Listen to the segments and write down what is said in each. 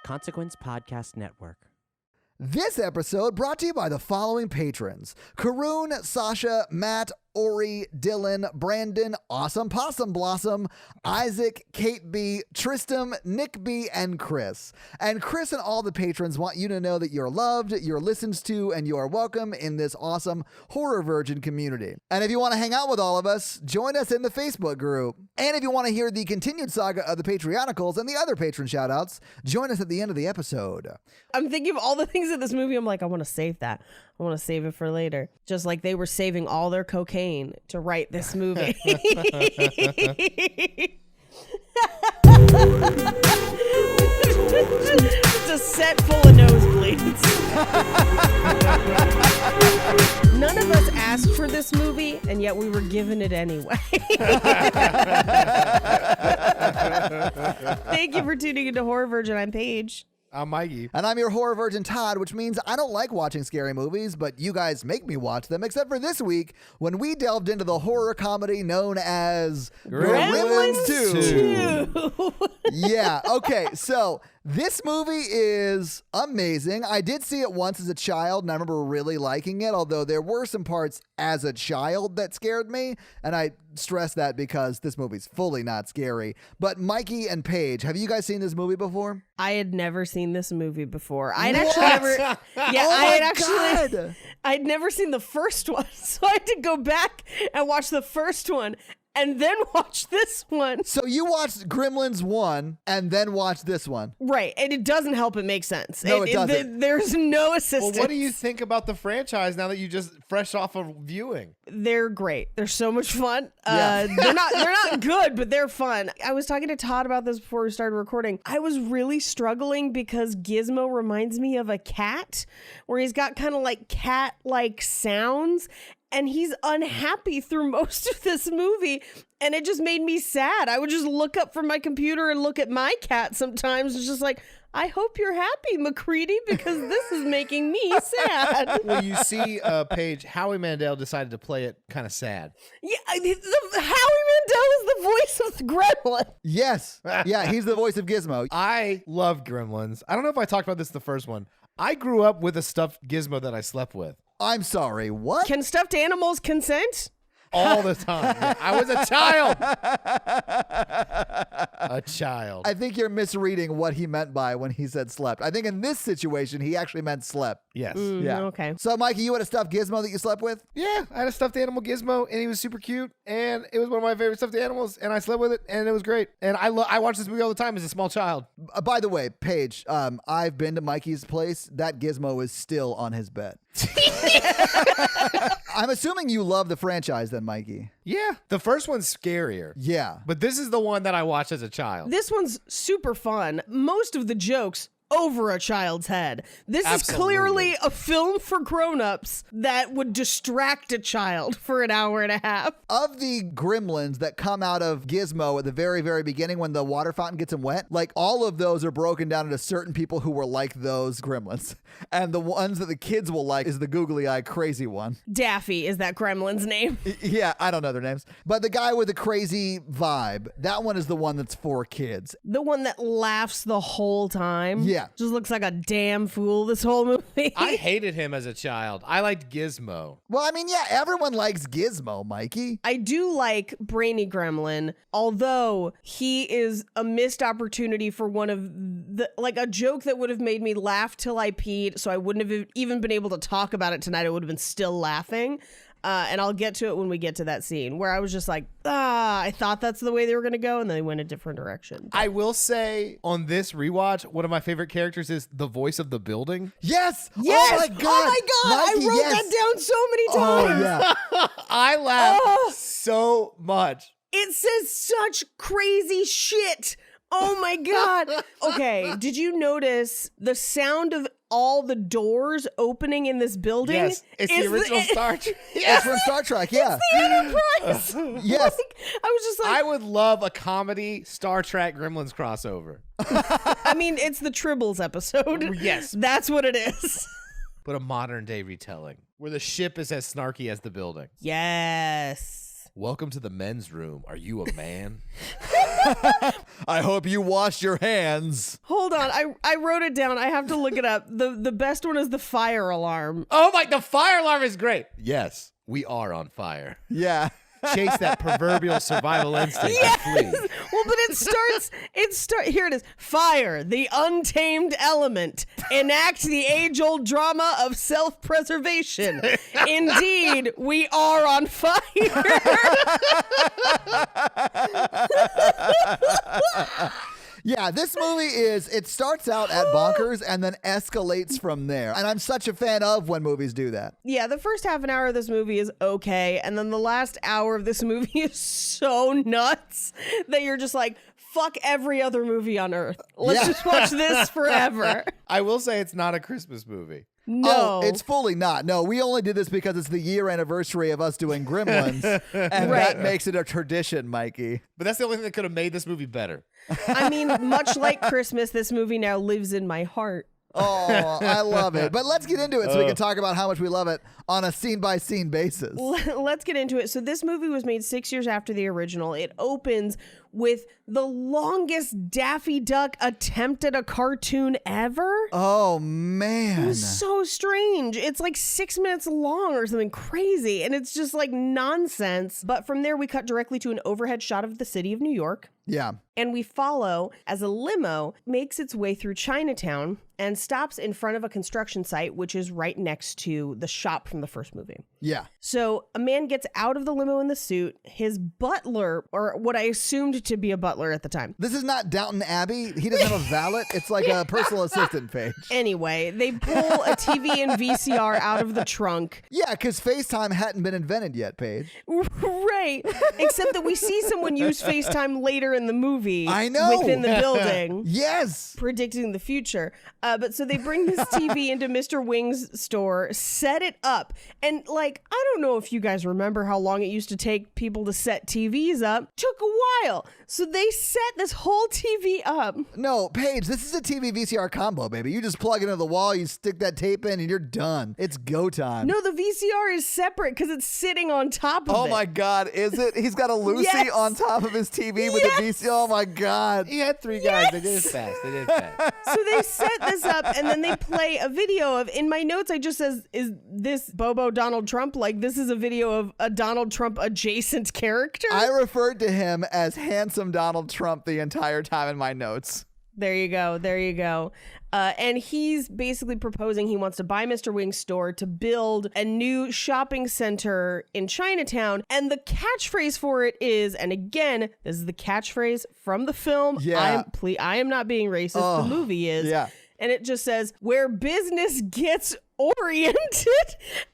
Consequence Podcast Network. This episode brought to you by the following patrons: Karoon, Sasha, Matt, Ori, Dylan, Brandon, Awesome Possum Blossom, Isaac, Kate B, Tristam, Nick B, and Chris. And Chris and all the patrons want you to know that you're loved, you're listened to, and you are welcome in this awesome Horror Virgin community. And if you want to hang out with all of us, join us in the Facebook group. And if you want to hear the continued saga of the Patreonicals and the other patron shoutouts, join us at the end of the episode. I'm thinking of all the things in this movie. I'm like, I want to save that. I want to save it for later. Just like they were saving all their cocaine to write this movie. It's a set full of nosebleeds. None of us asked for this movie, and yet we were given it anyway. Thank you for tuning into Horror Virgin. I'm Paige. I'm Mikey. And I'm your horror virgin, Todd, which means I don't like watching scary movies, but you guys make me watch them, except for this week when we delved into the horror comedy known as Gremlins 2. Yeah, okay, so this movie is amazing. I did see it once as a child, and I remember really liking it, although there were some parts as a child that scared me, and I stress that because this movie's fully not scary. But Mikey and Paige, have you guys seen this movie before? I had never seen this movie before. I'd never seen the first one, so I had to go back and watch the first one and then watch this one. So you watched Gremlins 1 and then watched this one. Right, and it doesn't help it make sense. No, it doesn't. There's no assistance. Well, what do you think about the franchise now that you just fresh off of viewing? They're great. They're so much fun. Yeah. They're not good, but they're fun. I was talking to Todd about this before we started recording. I was really struggling because Gizmo reminds me of a cat, where he's got kind of like cat-like sounds. And he's unhappy through most of this movie. And it just made me sad. I would just look up from my computer and look at my cat sometimes. It's just like, I hope you're happy, McCready, because this is making me sad. Well, you see, Paige, Howie Mandel decided to play it kind of sad. Yeah, Howie Mandel is the voice of the Gremlin. Yes. Yeah, he's the voice of Gizmo. I love Gremlins. I don't know if I talked about this the first one. I grew up with a stuffed Gizmo that I slept with. I'm sorry, what? Can stuffed animals consent? All the time. I was a child. A child. I think you're misreading what he meant by when he said slept. I think in this situation, he actually meant slept. Yes. Yeah. Okay. So, Mikey, you had a stuffed Gizmo that you slept with? Yeah, I had a stuffed animal Gizmo, and he was super cute, and it was one of my favorite stuffed animals, and I slept with it, and it was great. And I watched this movie all the time as a small child. By the way, Paige, I've been to Mikey's place. That Gizmo is still on his bed. I'm assuming you love the franchise then, Mikey. Yeah. The first one's scarier. Yeah. But this is the one that I watched as a child. This one's super fun. Most of the jokes over a child's head. This Absolutely. is clearly a film for grown-ups that would distract a child for an hour and a half. Of the gremlins that come out of Gizmo at the very, very beginning when the water fountain gets him wet, like all of those are broken down into certain people who were like those gremlins. And the ones that the kids will like is the googly eye crazy one. Daffy is that gremlin's name. Yeah, I don't know their names. But the guy with the crazy vibe, that one is the one that's for kids. The one that laughs the whole time. Yeah. Just looks like a damn fool this whole movie. I hated him as a child. I liked Gizmo. Well, I mean, yeah, everyone likes Gizmo, Mikey. I do like Brainy Gremlin, although he is a missed opportunity for one of the, like a joke that would have made me laugh till I peed, so I wouldn't have even been able to talk about it tonight. I would have been still laughing. And I'll get to it when we get to that scene where I was just like, I thought that's the way they were going to go. And then they went a different direction. I will say on this rewatch, one of my favorite characters is the voice of the building. Yes. Yes. Oh my God. Mikey, I wrote that down so many times. Oh, yeah. I laughed so much. It says such crazy shit. Oh my God. Okay. Did you notice the sound of all the doors opening in this building? Yes. It's the original Star Trek. It's from Star Trek, yeah. It's the Enterprise. Yes. Like, I was just like, I would love a comedy Star Trek Gremlins crossover. I mean, it's the Tribbles episode. Yes. That's what it is. But a modern day retelling where the ship is as snarky as the building. Yes. Welcome to the men's room. Are you a man? I hope you wash your hands. Hold on, I wrote it down. I have to look it up. The best one is the fire alarm. Oh my, the fire alarm is great. Yes, we are on fire. Yeah. Chase that proverbial survival instinct and flee. Well, but here it is. Fire, the untamed element. Enact the age-old drama of self-preservation. Indeed, we are on fire. Yeah, this movie it starts out at bonkers and then escalates from there. And I'm such a fan of when movies do that. Yeah, the first half an hour of this movie is okay. And then the last hour of this movie is so nuts that you're just like, fuck every other movie on earth. Let's just watch this forever. I will say it's not a Christmas movie. No. Oh, it's fully not. No, we only did this because it's the year anniversary of us doing Gremlins. And Right. that makes it a tradition, Mikey. But that's the only thing that could have made this movie better. I mean, much like Christmas, this movie now lives in my heart. Oh, I love it. But let's get into it so we can talk about how much we love it on a scene-by-scene basis. Let's get into it. So this movie was made 6 years after the original. It opens with the longest Daffy Duck attempt at a cartoon ever. Oh, man. So strange. It's like 6 minutes long or something crazy. And it's just like nonsense. But from there, we cut directly to an overhead shot of the city of New York. Yeah. And we follow as a limo makes its way through Chinatown and stops in front of a construction site, which is right next to the shop from the first movie. Yeah. So a man gets out of the limo in the suit. His butler, or what I assumed to be a butler at the time. This is not Downton Abbey. He doesn't have a valet. It's like a personal assistant page. Anyway, they pull a TV and VCR out of the trunk. Yeah, because FaceTime hadn't been invented yet, Paige. Right. Except that we see someone use FaceTime later in the movie. I know. Within the building. Yes. Predicting the future. But so they bring this TV into Mr. Wing's store, set it up. And like, I don't know if you guys remember how long it used to take people to set TVs up. Took a while. So they set this whole TV up. No, Paige, this is a TV VCR combo, baby. You just plug it into the wall, you stick that tape in, and you're done. It's go time. No, the VCR is separate because it's sitting on top of it. Oh my God, is it? He's got a Lucy Yes. on top of his TV with a VCR. Oh my God. He had three guys. They did it fast. They did it fast. So they set this up and then they play a video of, in my notes, I just says, is this Bobo Donald Trump? Like, this is a video of a Donald Trump adjacent character? I referred to him as handsome Donald Trump the entire time in my notes. There you go. There you go. And he's basically proposing he wants to buy Mr. Wing's store to build a new shopping center in Chinatown. And the catchphrase for it is, and again, this is the catchphrase from the film. Yeah. I am not being racist. The movie is. Yeah. And it just says, where business gets oriented.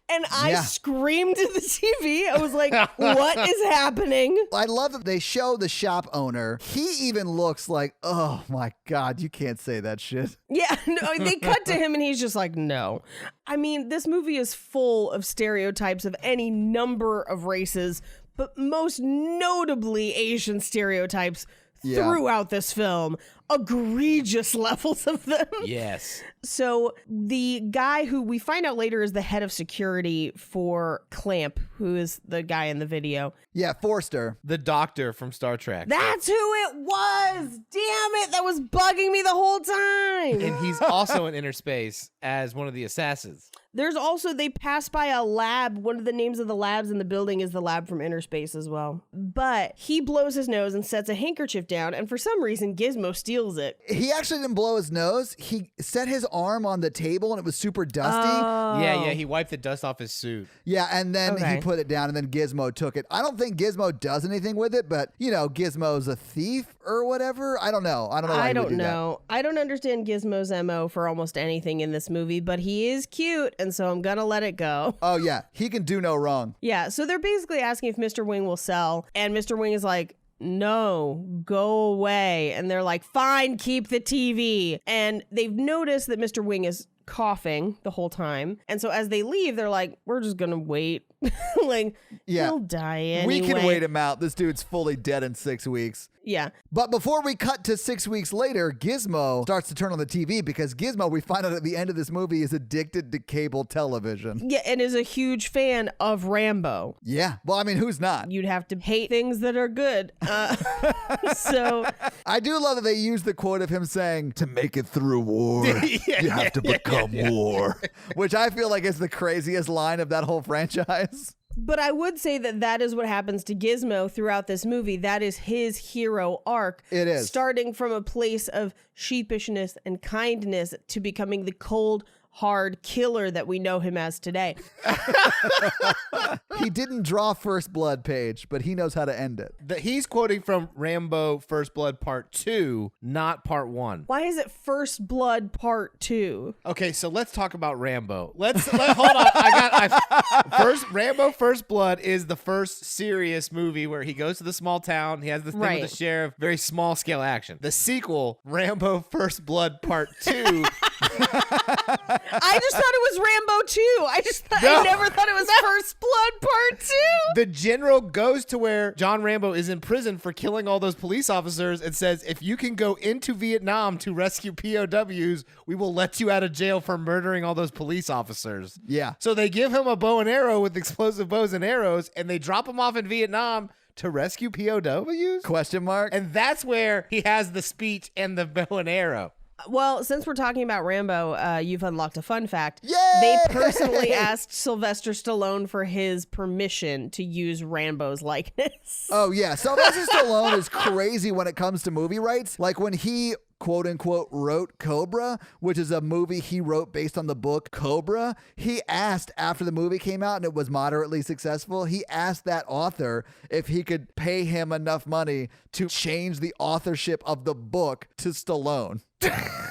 And I screamed at the TV. I was like, what is happening? I love that they show the shop owner. He even looks like, oh my God, you can't say that shit. Yeah, no, they cut to him and he's just like, no. I mean, this movie is full of stereotypes of any number of races, but most notably Asian stereotypes throughout this film. Egregious levels of them. Yes. So the guy who we find out later is the head of security for Clamp, who is the guy in the video. Yeah, Forster. The doctor from Star Trek. That's who it was. Damn it. That was bugging me the whole time. And he's also in Inner Space as one of the assassins. There's also, they pass by a lab. One of the names of the labs in the building is the lab from Inner Space as well. But he blows his nose and sets a handkerchief down. And for some reason, Gizmo steals it. He actually didn't blow his nose. He set his arm on the table and it was super dusty. Yeah, he wiped the dust off his suit. Yeah, and then Okay. he put it down and then Gizmo took it. I don't think Gizmo does anything with it, but, you know, Gizmo's a thief or whatever. I don't know. I don't know why I he would don't do that. know. I don't understand Gizmo's MO for almost anything in this movie, but he is cute, and so I'm gonna let it go. Oh, yeah. He can do no wrong. Yeah, so they're basically asking if Mr. Wing will sell, and Mr. Wing is like, no, go away. And they're like, fine, keep the TV. And they've noticed that Mr. Wing is coughing the whole time. And so as they leave, they're like, we're just gonna wait. Like, Yeah. he'll die anyway. We can wait him out. This dude's fully dead in 6 weeks. Yeah. But before we cut to 6 weeks later, Gizmo starts to turn on the TV because Gizmo, we find out at the end of this movie, is addicted to cable television. Yeah, and is a huge fan of Rambo. Yeah. Well, I mean, who's not? You'd have to hate things that are good. So I do love that they use the quote of him saying, to make it through war, you have to become war, which I feel like is the craziest line of that whole franchise. But I would say that that is what happens to Gizmo throughout this movie. That is his hero arc. It is. Starting from a place of sheepishness and kindness to becoming the cold, hard killer that we know him as today. He didn't draw First Blood, Paige, but he knows how to end it. He's quoting from Rambo First Blood Part 2, not Part 1. Why is it First Blood Part 2? Okay, so let's talk about Rambo. Hold on. Rambo First Blood is the first serious movie where he goes to the small town. He has this thing Right. with the sheriff, very small scale action. The sequel, Rambo First Blood Part 2. I just thought it was Rambo 2. I never thought it was First Blood Part 2. The general goes to where John Rambo is in prison for killing all those police officers and says, if you can go into Vietnam to rescue POWs, we will let you out of jail for murdering all those police officers. Yeah. So they give him a bow and arrow with explosive bows and arrows, and they drop him off in Vietnam to rescue POWs? Question mark? And that's where he has the speech and the bow and arrow. Well, since we're talking about Rambo, you've unlocked a fun fact. Yay! They personally asked Sylvester Stallone for his permission to use Rambo's likeness. Oh, yeah. Sylvester Stallone is crazy when it comes to movie rights. Like when he, quote unquote, wrote Cobra, which is a movie he wrote based on the book Cobra. He asked, after the movie came out and it was moderately successful, he asked that author if he could pay him enough money to change the authorship of the book to Stallone.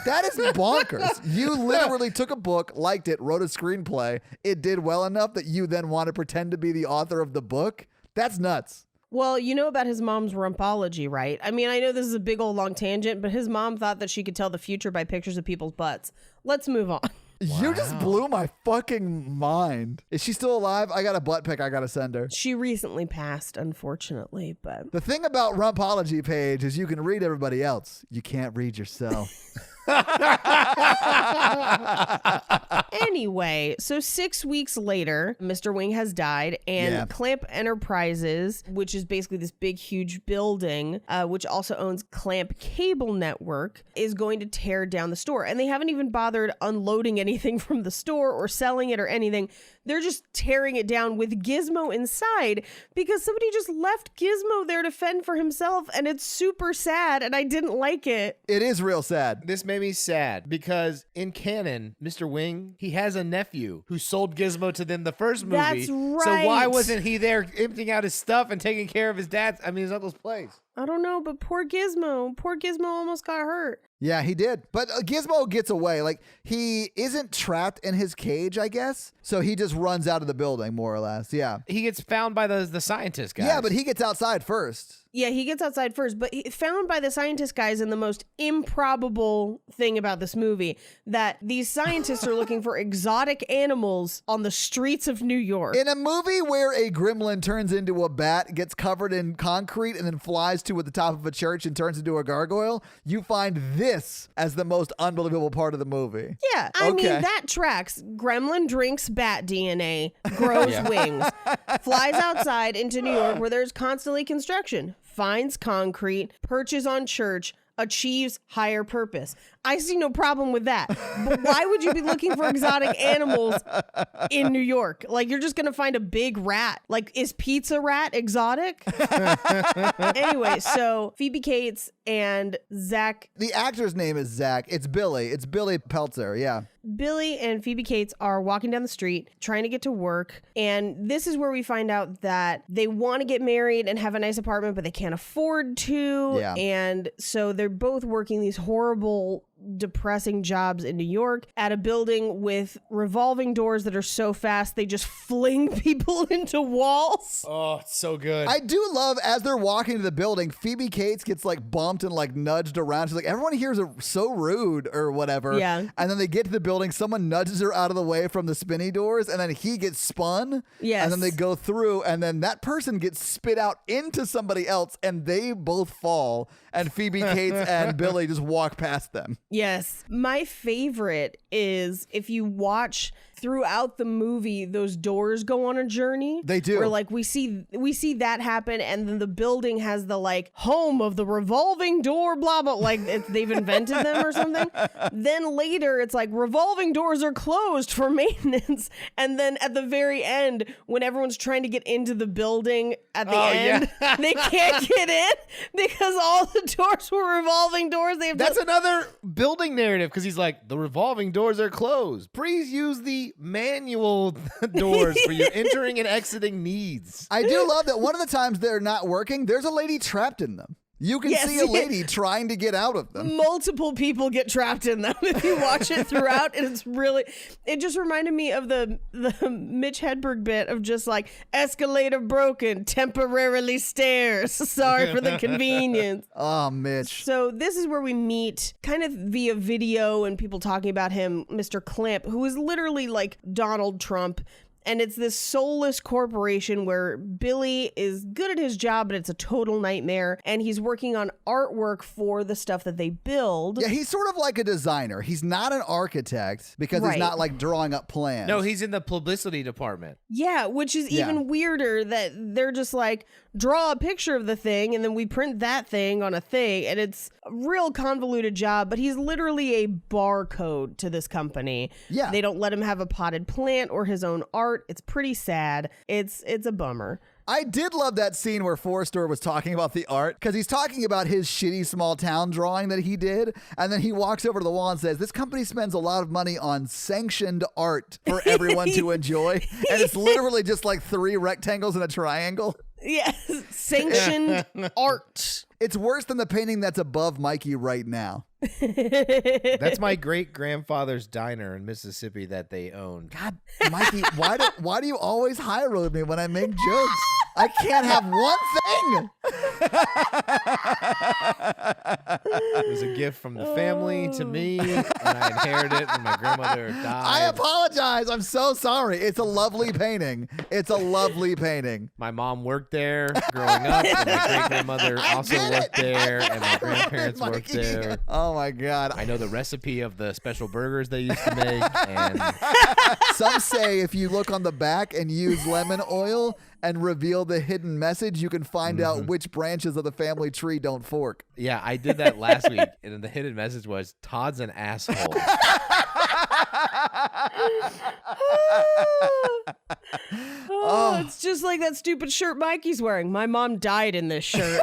That is bonkers. You literally took a book, liked it, wrote a screenplay. It did well enough that you then want to pretend to be the author of the book? That's nuts. Well, you know about his mom's rumpology, right? I mean, I know this is a big old long tangent, but his mom thought that she could tell the future by pictures of people's butts. Let's move on. You just blew my fucking mind. Is she still alive? I got a butt pic I gotta send her. She recently passed, unfortunately, but... The thing about Rumpology, Paige, is you can read everybody else. You can't read yourself. Anyway, so 6 weeks later, Mr. Wing has died, and Clamp Enterprises, which is basically this big, huge building, which also owns Clamp Cable Network, is going to tear down the store. And they haven't even bothered unloading anything from the store or selling it or anything. They're just tearing it down with Gizmo inside because somebody just left Gizmo there to fend for himself, and it's super sad, and I didn't like it. It is real sad. This made me sad because in canon, Mr. Wing, he has a nephew who sold Gizmo to them the first movie. That's right. So why wasn't he there emptying out his stuff and taking care of his his uncle's place? I don't know, but poor Gizmo. Poor Gizmo almost got hurt. Yeah, he did. But Gizmo gets away. Like, he isn't trapped in his cage, I guess. So he just runs out of the building, more or less. Yeah. He gets found by the scientist guys. Yeah, but he gets outside first. Yeah, he gets outside first, but found by the scientist guys in the most improbable thing about this movie, that these scientists are looking for exotic animals on the streets of New York. In a movie where a gremlin turns into a bat, gets covered in concrete, and then flies to the top of a church and turns into a gargoyle, you find this as the most unbelievable part of the movie. Yeah, I mean, that tracks. Gremlin drinks bat DNA, grows wings, flies outside into New York where there's constantly construction, finds concrete, perches on church, achieves higher purpose. I see no problem with that. But why would you be looking for exotic animals in New York? Like, you're just going to find a big rat. Like, is Pizza Rat exotic? Anyway, so Phoebe Cates and Zach. The actor's name is Zach. It's Billy. It's Billy Peltzer. Yeah. Billy and Phoebe Cates are walking down the street trying to get to work. And this is where we find out that they want to get married and have a nice apartment, but they can't afford to. Yeah. And so they're both working these horrible depressing jobs in New York at a building with revolving doors that are so fast they just fling people into walls. Oh, it's so good. I do love as they're walking to the building, Phoebe Cates gets like bumped and like nudged around. She's like, everyone here is so rude or whatever. Yeah. And then they get to the building, someone nudges her out of the way from the spinny doors, and then he gets spun. Yes. And then they go through, and then that person gets spit out into somebody else, and they both fall. And Phoebe Cates and Billy just walk past them. Yes. My favorite is if you watch throughout the movie, those doors go on a journey. They do. Where like we see that happen, and then the building has the like home of the revolving door, blah blah, like they've invented them or something. Then later it's like revolving doors are closed for maintenance, and then at the very end, when everyone's trying to get into the building at the end, they can't get in because all the doors were revolving doors. That's another building narrative, because he's like, the revolving doors are closed. Please use the manual doors for your entering and exiting needs. I do love that one of the times they're not working, there's a lady trapped in them. You can see a lady trying to get out of them. Multiple people get trapped in them if you watch it throughout. And it just reminded me of the Mitch Hedberg bit of just like escalator broken, temporarily stairs. Sorry for the convenience. Oh, Mitch. So this is where we meet kind of via video and people talking about him, Mr. Clamp, who is literally like Donald Trump. And it's this soulless corporation where Billy is good at his job, but it's a total nightmare. And he's working on artwork for the stuff that they build. Yeah, he's sort of like a designer. He's not an architect because he's not like drawing up plans. No, he's in the publicity department. Yeah, which is even weirder that they're just like, draw a picture of the thing and then we print that thing on a thing. And it's a real convoluted job, but he's literally a barcode to this company. Yeah. They don't let him have a potted plant or his own art. It's pretty sad. It's a bummer. I did love that scene where Forrester was talking about the art, because he's talking about his shitty small town drawing that he did. And then he walks over to the wall and says, this company spends a lot of money on sanctioned art for everyone to enjoy. And it's literally just like 3 rectangles and a triangle. Yes, sanctioned art. It's worse than the painting that's above Mikey right now. That's my great-grandfather's diner in Mississippi that they owned. God, Mikey, why do you always high road me when I make jokes? I can't have one thing. It was a gift from the family to me, and I inherited it when my grandmother died. I apologize. I'm so sorry. It's a lovely painting. It's a lovely painting. My mom worked there growing up, and my great-grandmother also worked there, and my grandparents worked there. Oh, my God. I know the recipe of the special burgers they used to make. And some say if you look on the back and use lemon oil and reveal the hidden message, you can find out which branches of the family tree don't fork. Yeah, I did that last week, and the hidden message was, Todd's an asshole. It's just like that stupid shirt Mikey's wearing. My mom died in this shirt.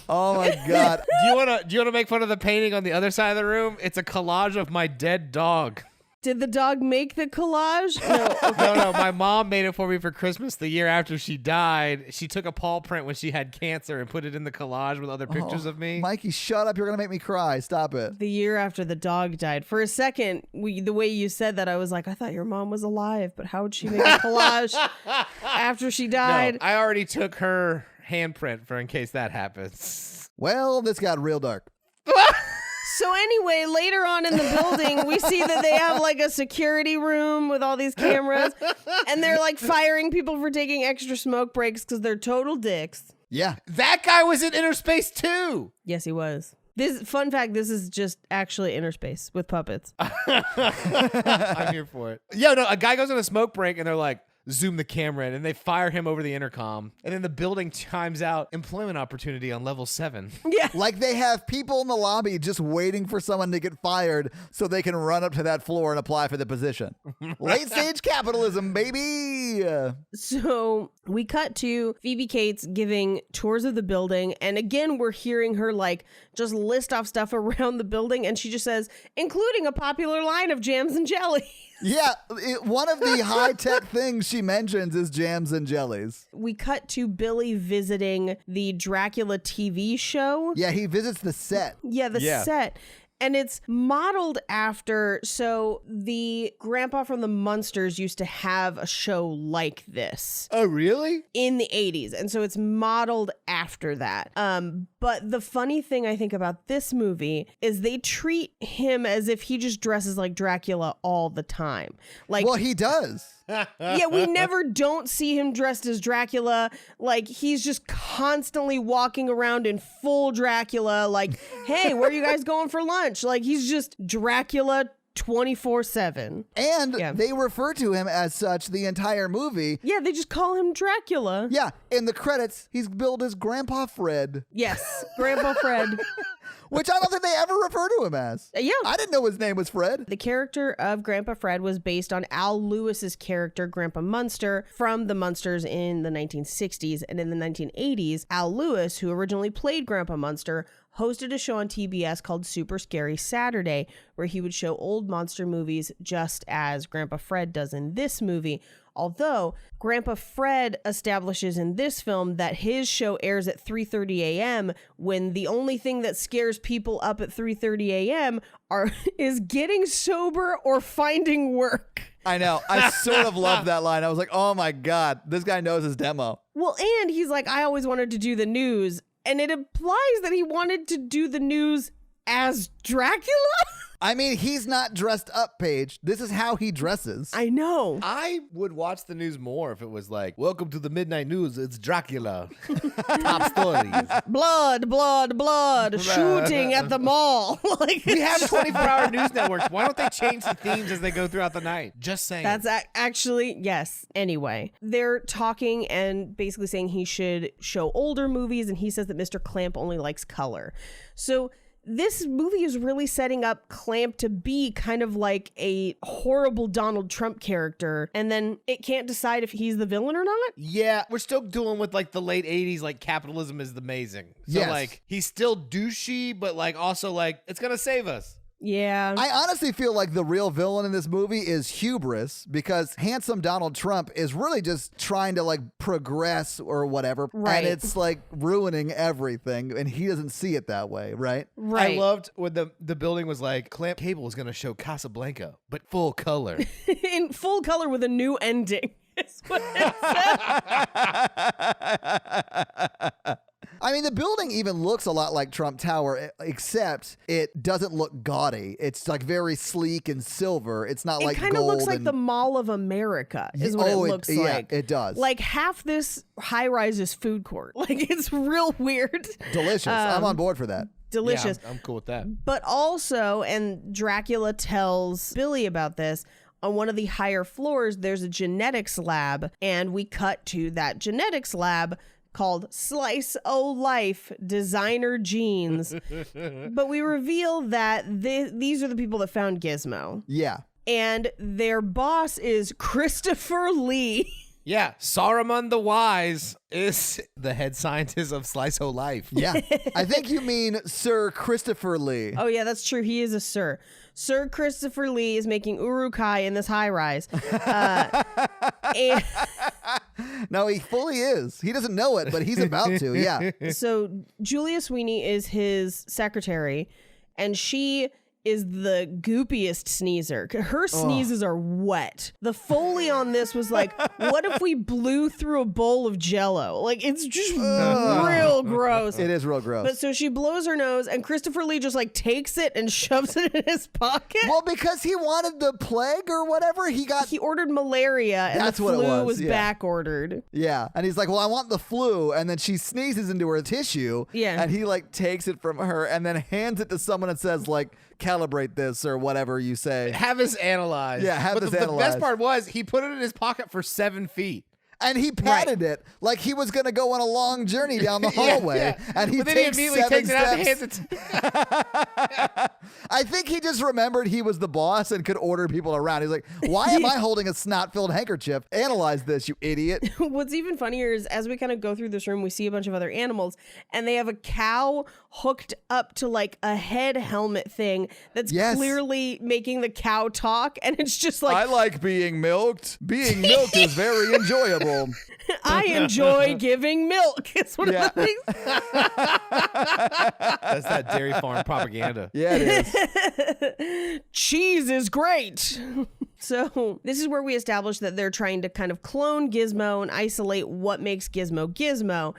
Oh my God. Do you wanna make fun of the painting on the other side of the room? It's a collage of my dead dog. Did the dog make the collage? No. Okay. No, my mom made it for me for Christmas the year after she died. She took a paw print when she had cancer and put it in the collage with other pictures of me. Mikey, shut up. You're going to make me cry. Stop it. The year after the dog died. For a second, the way you said that, I was like, I thought your mom was alive, but how would she make a collage after she died? No, I already took her handprint for in case that happens. Well, this got real dark. So anyway, later on in the building, we see that they have like a security room with all these cameras, and they're like firing people for taking extra smoke breaks because they're total dicks. Yeah. That guy was in Inner Space too. Yes, he was. Fun fact, this is just actually Inner Space with puppets. I'm here for it. Yeah, no, a guy goes on a smoke break and they're like, zoom the camera in, and they fire him over the intercom, and then the building chimes out, employment opportunity on level 7. Yeah. Like they have people in the lobby just waiting for someone to get fired so they can run up to that floor and apply for the position. Late stage capitalism, baby. So we cut to Phoebe Cates giving tours of the building, and again we're hearing her like just list off stuff around the building, and she just says, including a popular line of jams and jellies. Yeah, one of the high-tech things she mentions is jams and jellies. We cut to Billy visiting the Dracula TV show. Yeah, he visits the set. Yeah, the set. And it's modeled after, so the grandpa from the Munsters used to have a show like this. Oh, really? In the 80s. And so it's modeled after that. But the funny thing I think about this movie is they treat him as if he just dresses like Dracula all the time. Like, Well, he does. yeah, we never don't see him dressed as Dracula. Like, he's just constantly walking around in full Dracula. Like, hey, where are you guys going for lunch? Like, he's just Dracula 24/7. And they refer to him as such the entire movie. Yeah, they just call him Dracula. Yeah, in the credits, he's billed as Grandpa Fred. Yes, Grandpa Fred. Which I don't think they ever refer to him as. Yeah. I didn't know his name was Fred. The character of Grandpa Fred was based on Al Lewis's character, Grandpa Munster, from the Munsters in the 1960s. And in the 1980s, Al Lewis, who originally played Grandpa Munster, hosted a show on TBS called Super Scary Saturday, where he would show old monster movies just as Grandpa Fred does in this movie. Although Grandpa Fred establishes in this film that his show airs at 3:30 a.m. when the only thing that scares people up at 3:30 a.m. is getting sober or finding work. I know. I sort of love that line. I was like, oh my God, this guy knows his demo. Well, and he's like, I always wanted to do the news. And it implies that he wanted to do the news as Dracula? I mean, he's not dressed up, Paige. This is how he dresses. I know. I would watch the news more if it was like, welcome to the midnight news. It's Dracula. Top stories. Blood, blood, blood. Shooting at the mall. Like, We have 24-hour news networks. Why don't they change the themes as they go throughout the night? Just saying. That's actually, yes. Anyway, they're talking and basically saying he should show older movies, and he says that Mr. Clamp only likes color. So this movie is really setting up Clamp to be kind of like a horrible Donald Trump character, and then it can't decide if he's the villain or not. Yeah, we're still dealing with like the late 80s, like capitalism is amazing. So Yes. like he's still douchey, but like also like it's gonna save us. Yeah. I honestly feel like the real villain in this movie is hubris, because handsome Donald Trump is really just trying to like progress or whatever. Right. And it's like ruining everything, and he doesn't see it that way, right? Right. I loved when the building was like, Clamp Cable is gonna show Casablanca, but full color. In full color with a new ending. Is what it said. I mean, the building even looks a lot like Trump Tower, except it doesn't look gaudy. It's like very sleek and silver. It's not like It kind of gold looks like and- the Mall of America is what it looks like. Yeah, it does. Like half this high rise is food court. Like, it's real weird. Delicious. I'm on board for that. Delicious. Yeah, I'm cool with that. But also, and Dracula tells Billy about this, on one of the higher floors, there's a genetics lab, and we cut to that genetics lab called Slice O Life Designer Genes. But we reveal that these are the people that found Gizmo. Yeah. And their boss is Christopher Lee. Yeah, Saruman the Wise is the head scientist of Slice O Life. Yeah. I think you mean Sir Christopher Lee. Oh, yeah, that's true. He is a sir. Sir Christopher Lee is making Urukai in this high rise. And No, he fully is. He doesn't know it, but he's about to. Yeah. so Julia Sweeney is his secretary, and she is the goopiest sneezer. Her sneezes are wet. The Foley on this was like, what if we blew through a bowl of Jell-O? Like, it's just real gross. It is real gross. But so she blows her nose, and Christopher Lee just like takes it and shoves it in his pocket. Well, because he wanted the plague or whatever, he ordered malaria, and That's the what it flu was, yeah. back ordered. Yeah. And he's like, well, I want the flu. And then she sneezes into her tissue. Yeah. And he like takes it from her and then hands it to someone and says like, calibrate this or whatever you say. Have this analyzed. Yeah, have but this the analyzed. best part was he put it in his pocket for 7 feet. And he patted it like he was going to go on a long journey down the hallway. Yeah. And he But then he takes immediately 7 takes it out and steps. hands it to I think he just remembered he was the boss and could order people around. He's like, why am I holding a snot-filled handkerchief? Analyze this, you idiot. What's even funnier is as we kind of go through this room, we see a bunch of other animals, and they have a cow hooked up to like a head helmet thing that's clearly making the cow talk, and it's just like, I like being milked. Being milked is very enjoyable. I enjoy giving milk. It's one of the things. That's that dairy farm propaganda. Yeah, it is. Cheese is great. So this is where we establish that they're trying to kind of clone Gizmo and isolate what makes Gizmo Gizmo.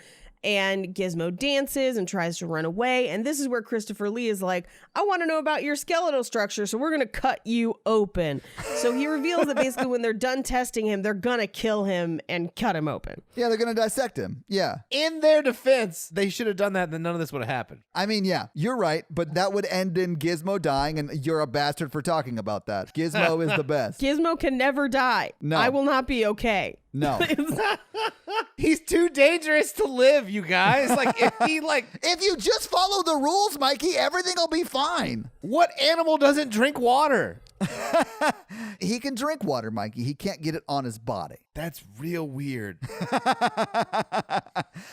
And Gizmo dances and tries to run away. And this is where Christopher Lee is like, I want to know about your skeletal structure, so we're going to cut you open. So he reveals that basically when they're done testing him, they're going to kill him and cut him open. Yeah, they're going to dissect him. Yeah. In their defense, they should have done that, then none of this would have happened. I mean, yeah, you're right, but that would end in Gizmo dying, and you're a bastard for talking about that. Gizmo is the best. Gizmo can never die. No. I will not be okay. No. He's too dangerous to live, you guys. Like, If you just follow the rules, Mikey, everything will be fine. what animal doesn't drink water? He can drink water, Mikey. He can't get it on his body. That's real weird.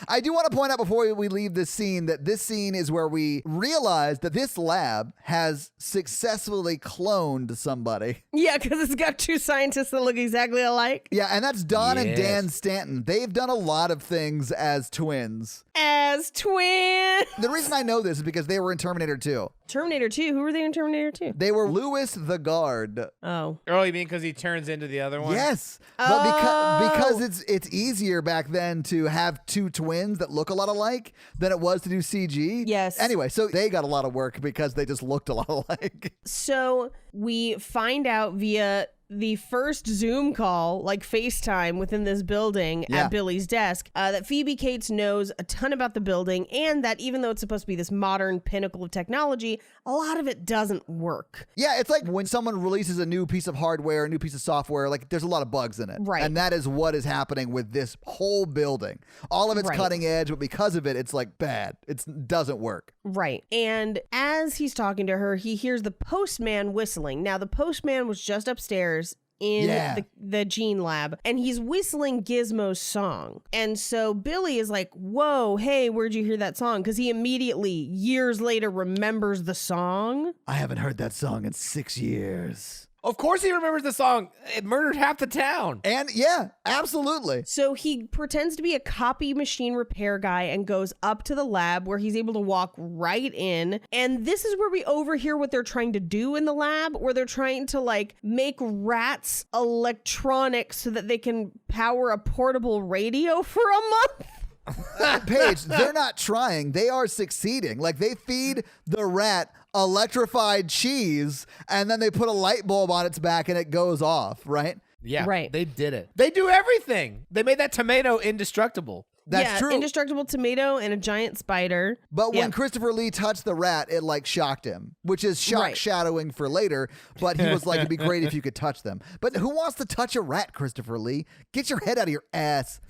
I do want to point out before we leave this scene that this scene is where we realize that this lab has successfully cloned somebody. Yeah, because it's got two scientists that look exactly alike. Yeah, and that's Don and Yes. Dan Stanton. They've done a lot of things as twins. As twins. The reason I know this is because they were in Terminator 2. Terminator 2? Who were they in Terminator 2? They were Lewis the Guard. Oh. Oh, you mean because he turns into the other one? Yes, but because it's easier back then to have two twins that look a lot alike than it was to do CG. Yes. Anyway, so they got a lot of work because they just looked a lot alike. So we find out via the first Zoom call, like FaceTime within this building at Billy's desk, that Phoebe Cates knows a ton about the building, and that even though it's supposed to be this modern pinnacle of technology, a lot of it doesn't work. Yeah, it's like when someone releases a new piece of hardware, a new piece of software, like there's a lot of bugs in it. Right. And that is what is happening with this whole building. All of it's Right. cutting edge, but because of it, it's like bad. It doesn't work. Right. And as he's talking to her, he hears the postman whistling. Now, the postman was just upstairs in the gene lab, and he's whistling Gizmo's song. And so Billy is like, whoa, hey, where'd you hear that song? Because he immediately, years later, remembers the song. I haven't heard that song in 6 years. Of course he remembers the song. It murdered half the town. And yeah, absolutely. So he pretends to be a copy machine repair guy and goes up to the lab where he's able to walk right in. And this is where we overhear what they're trying to do in the lab, where they're trying to like make rats electronic so that they can power a portable radio for a month. Paige, they're not trying. They are succeeding. Like they feed the rat electrified cheese and then they put a light bulb on its back and it goes off, right? Yeah, Right. They did it. They do everything. They made that tomato indestructible. That's true. Indestructible tomato and a giant spider. But when Christopher Lee touched the rat, it like shocked him, which is shock shadowing for later. But he was like, it'd be great if you could touch them. But who wants to touch a rat, Christopher Lee? Get your head out of your ass.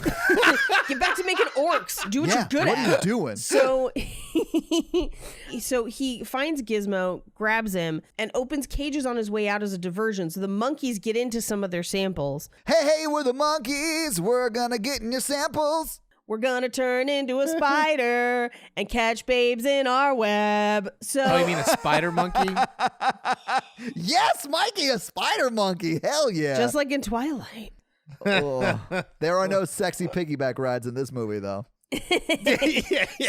Get back to making orcs. Do what you're good what at. are you doing? So, so he finds Gizmo, grabs him, and opens cages on his way out as a diversion. So the monkeys get into some of their samples. Hey, we're the monkeys. We're gonna get in your samples. We're gonna turn into a spider and catch babes in our web. So, Oh, you mean a spider monkey? Yes, Mikey, a spider monkey. Hell yeah. just like in Twilight. Oh, there are no sexy piggyback rides in this movie, though.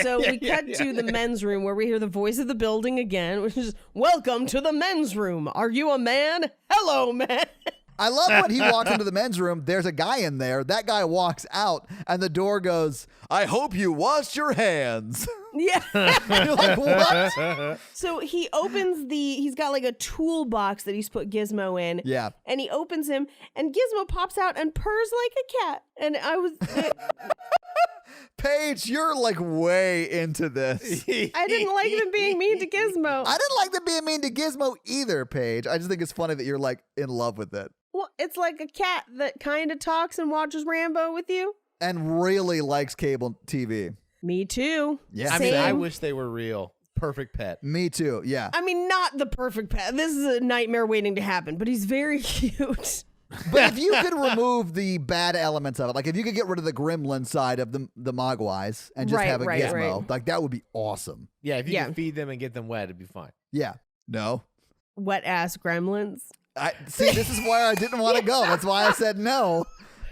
So we cut to the men's room where we hear the voice of the building again, which is, welcome to the men's room. Are you a man? Hello, man. I love when he walks into the men's room, there's a guy in there. That guy walks out, and the door goes, I hope you washed your hands. Yeah. You're like, what? So he opens he's got like a toolbox that he's put Gizmo in. Yeah. And he opens him, and Gizmo pops out and purrs like a cat. And I was, Paige, you're like way into this. I didn't like them being mean to Gizmo. I didn't like them being mean to Gizmo either, Paige. I just think it's funny that you're like in love with it. Well, it's like a cat that kind of talks and watches Rambo with you. And really likes cable TV. Me too. Yeah. I mean, I Same. wish they were real. perfect pet. Me too. Yeah. I mean, not the perfect pet. This is a nightmare waiting to happen, but he's very cute. But if you could remove the bad elements of it, like if you could get rid of the gremlin side of the Mogwais and just have a Gizmo, like that would be awesome. Yeah, if you can feed them and get them wet, it'd be fine. Yeah. No. Wet ass gremlins. See, this is why I didn't want to go. That's why I said no,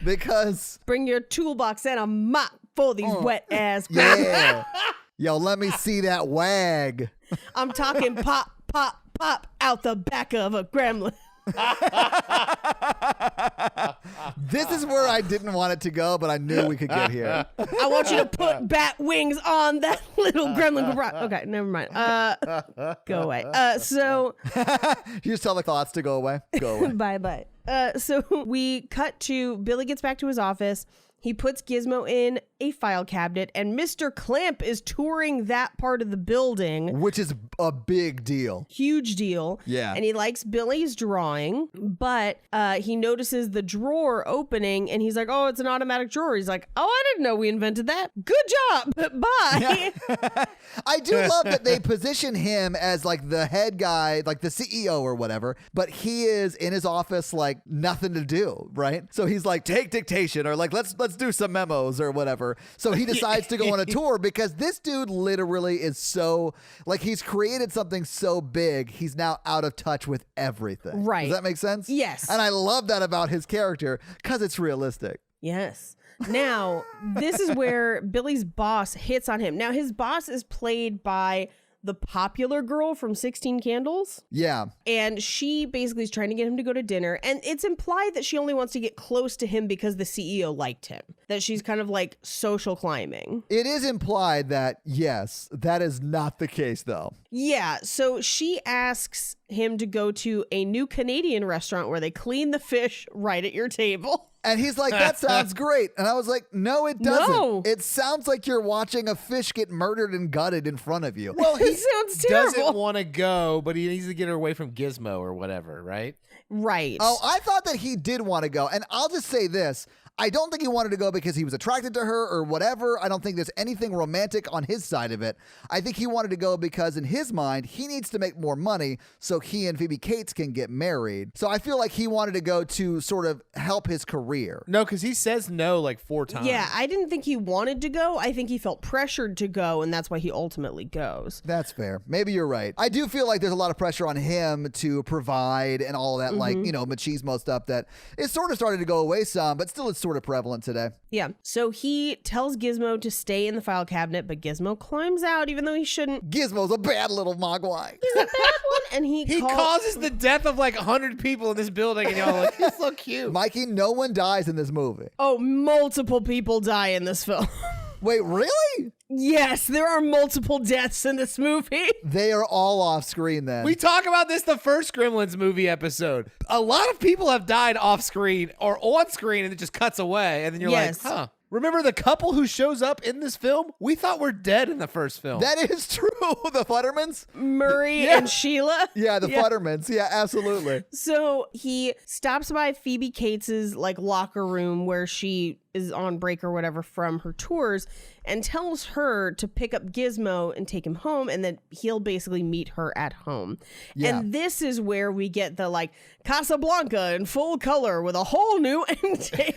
because Bring your toolbox and a mop for these wet ass gremlins. yeah. Yo, let me see that wag. I'm talking pop, pop, pop out the back of a gremlin. This is where I didn't want it to go, but I knew we could get here. I want you to put bat wings on that little gremlin. Okay, never mind. Go away. So You just tell the thoughts to go away. Go away. bye. So we cut to Billy gets back to his office. He puts Gizmo in a file cabinet, and Mr. Clamp is touring that part of the building. Which is a big deal. Huge deal. Yeah. And he likes Billy's drawing, but he notices the drawer opening, and he's like, oh, it's an automatic drawer. He's like, oh, I didn't know we invented that. Good job. Bye. I do love that they position him as like the head guy, like the CEO or whatever, but he is in his office like nothing to do, right? So he's like, take dictation, or like, let's do some memos or whatever. So he decides to go on a tour because this dude literally is so, like, he's created something so big, he's now out of touch with everything. Right. Does that make sense? Yes. And I love that about his character because it's realistic. Yes. Now, this is where Billy's boss hits on him. Now, his boss is played by the popular girl from 16 Candles. Yeah. And she basically is trying to get him to go to dinner. And it's implied that she only wants to get close to him because the CEO liked him. That she's kind of like social climbing. It is implied that, yes, that is not the case, though. Yeah. So she asks him to go to a new Canadian restaurant where they clean the fish right at your table. And he's like, that sounds great. And I was like, no, it doesn't. No. It sounds like you're watching a fish get murdered and gutted in front of you. Well, he sounds terrible. doesn't want to go, but he needs to get her away from Gizmo or whatever, right? Right. Oh, I thought that he did want to go. And I'll just say this. I don't think he wanted to go because he was attracted to her or whatever. I don't think there's anything romantic on his side of it. I think he wanted to go because in his mind, he needs to make more money so he and Phoebe Cates can get married. So I feel like he wanted to go to sort of help his career. No, because he says no like 4 times. Yeah, I didn't think he wanted to go. I think he felt pressured to go, and that's why he ultimately goes. That's fair. Maybe you're right. I do feel like there's a lot of pressure on him to provide and all that, like, you know, machismo stuff that is sort of started to go away some, but still it's sort of prevalent today. Yeah. So he tells Gizmo to stay in the file cabinet, but Gizmo climbs out even though he shouldn't. Gizmo's a bad little mogwai. He's a bad one, and He causes the death of like 100 people in this building, and y'all are like, he's so cute. Mikey, no one dies in this movie. Oh, multiple people die in this film. Wait, really? Yes, there are multiple deaths in this movie. They are all off screen then. We talk about this the first Gremlins movie episode. A lot of people have died off screen or on screen, and it just cuts away, and then you're Yes. like, huh. Remember the couple who shows up in this film? We thought were dead in the first film. That is true. The Futtermans? Murray Yeah. and Sheila. Yeah, the Futtermans. Yeah, absolutely. So he stops by Phoebe Cates's like locker room where she is on break or whatever from her tours and tells her to pick up Gizmo and take him home, and then he'll basically meet her at home. Yeah. And this is where we get the like Casablanca in full color with a whole new ending.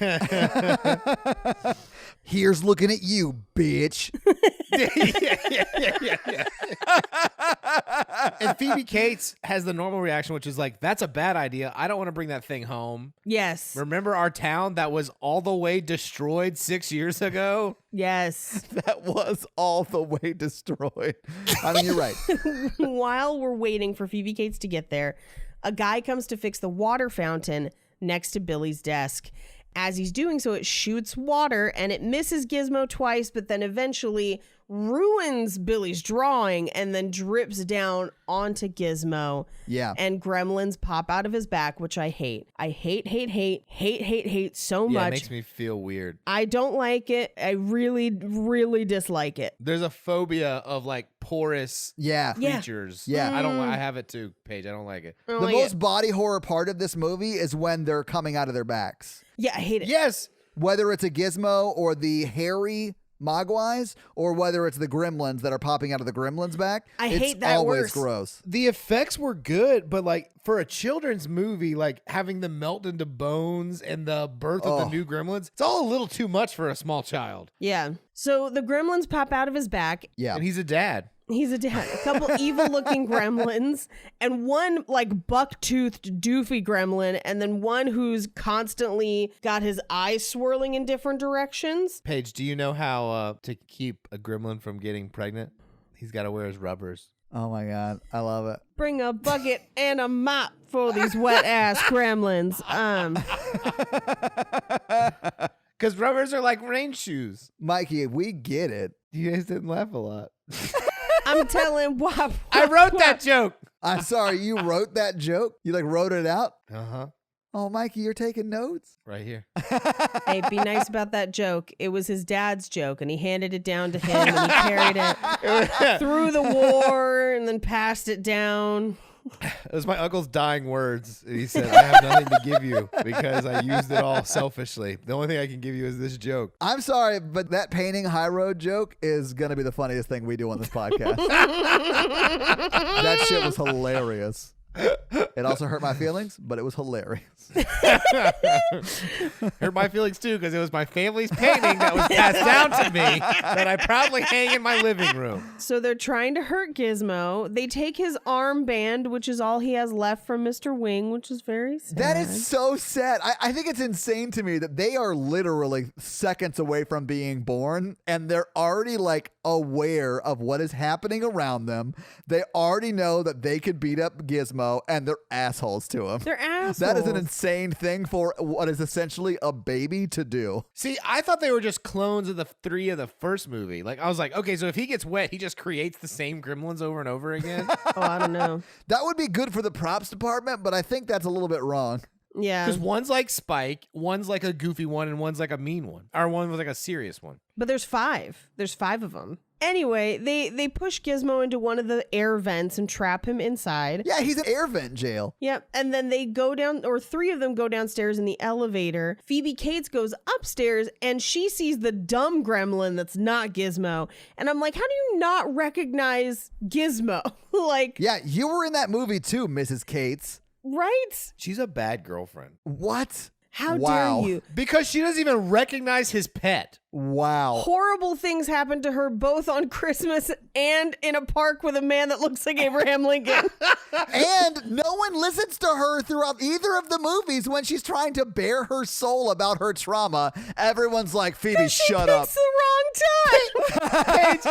Here's looking at you, bitch. yeah. And Phoebe Cates has the normal reaction, which is like, that's a bad idea. I don't want to bring that thing home. Yes. Remember our town that was all the way destroyed 6 years ago? Yes. That was all the way destroyed. I mean, you're right. While we're waiting for Phoebe Cates to get there, a guy comes to fix the water fountain next to Billy's desk. As he's doing so, it shoots water and it misses Gizmo twice, but then eventually ruins Billy's drawing and then drips down onto Gizmo. Yeah. And gremlins pop out of his back, which I hate. I hate so Yeah, much. it makes me feel weird. I don't like it. I really, really dislike it. There's a phobia of like porous Yeah. creatures. Yeah. I have it too, Paige. I don't like it. I don't The like most it. body horror part of this movie is when they're coming out of their backs. Yeah, I hate it. Yes. Whether it's a Gizmo or the hairy Mogwais or whether it's the gremlins that are popping out of the gremlins back. I it's hate that always worse. gross. The effects were good, but like for a children's movie, like having them melt into bones and the birth of the new gremlins, it's all a little too much for a small child. Yeah. So the gremlins pop out of his back. Yeah. And he's a dad. He's a dad. A couple evil-looking gremlins, and one like buck-toothed, doofy gremlin, and then one who's constantly got his eyes swirling in different directions. Paige, do you know how to keep a gremlin from getting pregnant? He's got to wear his rubbers. Oh my God. I love it. Bring a bucket and a mop for these wet-ass gremlins. Because rubbers are like rain shoes. Mikey, we get it. You guys didn't laugh a lot. I'm telling Wop. I wrote that joke. I'm sorry, you wrote that joke? You like wrote it out? Uh-huh. Oh, Mikey, you're taking notes? Right here. Hey, be nice about that joke. It was his dad's joke, and he handed it down to him, and he carried it through the war and then passed it down. It was my uncle's dying words. He said, I have nothing to give you because I used it all selfishly. The only thing I can give you is this joke. I'm sorry, but that painting high road joke is going to be the funniest thing we do on this podcast. That shit was hilarious. It also hurt my feelings, but it was hilarious. Hurt my feelings too because it was my family's painting that was passed down to me that I proudly hang in my living room. So they're trying to hurt Gizmo. They take his armband, which is all he has left from Mr. Wing, which is very sad. That is so sad. I think it's insane to me that they are literally seconds away from being born and they're already like aware of what is happening around them. They already know that they could beat up Gizmo and they're assholes to him. They're assholes. That is an insane thing for what is essentially a baby to do. See, I thought they were just clones of the three of the first movie. Like, I was like, okay, so if he gets wet, he just creates the same gremlins over and over again. Oh, I don't know. That would be good for the props department, but I think that's a little bit wrong. Yeah. Because one's like Spike, one's like a goofy one, and one's like a mean one. Or one was like a serious one. But there's 5. There's 5 of them. Anyway, they push Gizmo into one of the air vents and trap him inside. Yeah, he's in air vent jail. Yep. And then they go down, or 3 of them go downstairs in the elevator. Phoebe Cates goes upstairs and she sees the dumb gremlin that's not Gizmo. And I'm like, how do you not recognize Gizmo? Like, Yeah, you were in that movie too, Mrs. Cates. right? She's a bad girlfriend. What? How Wow. dare you? Because she doesn't even recognize his pet. Wow. Horrible things happen to her both on Christmas and in a park with a man that looks like Abraham Lincoln. And no one listens to her throughout either of the movies when she's trying to bare her soul about her trauma. Everyone's like, Phoebe, shut up. It's the wrong time. Paige,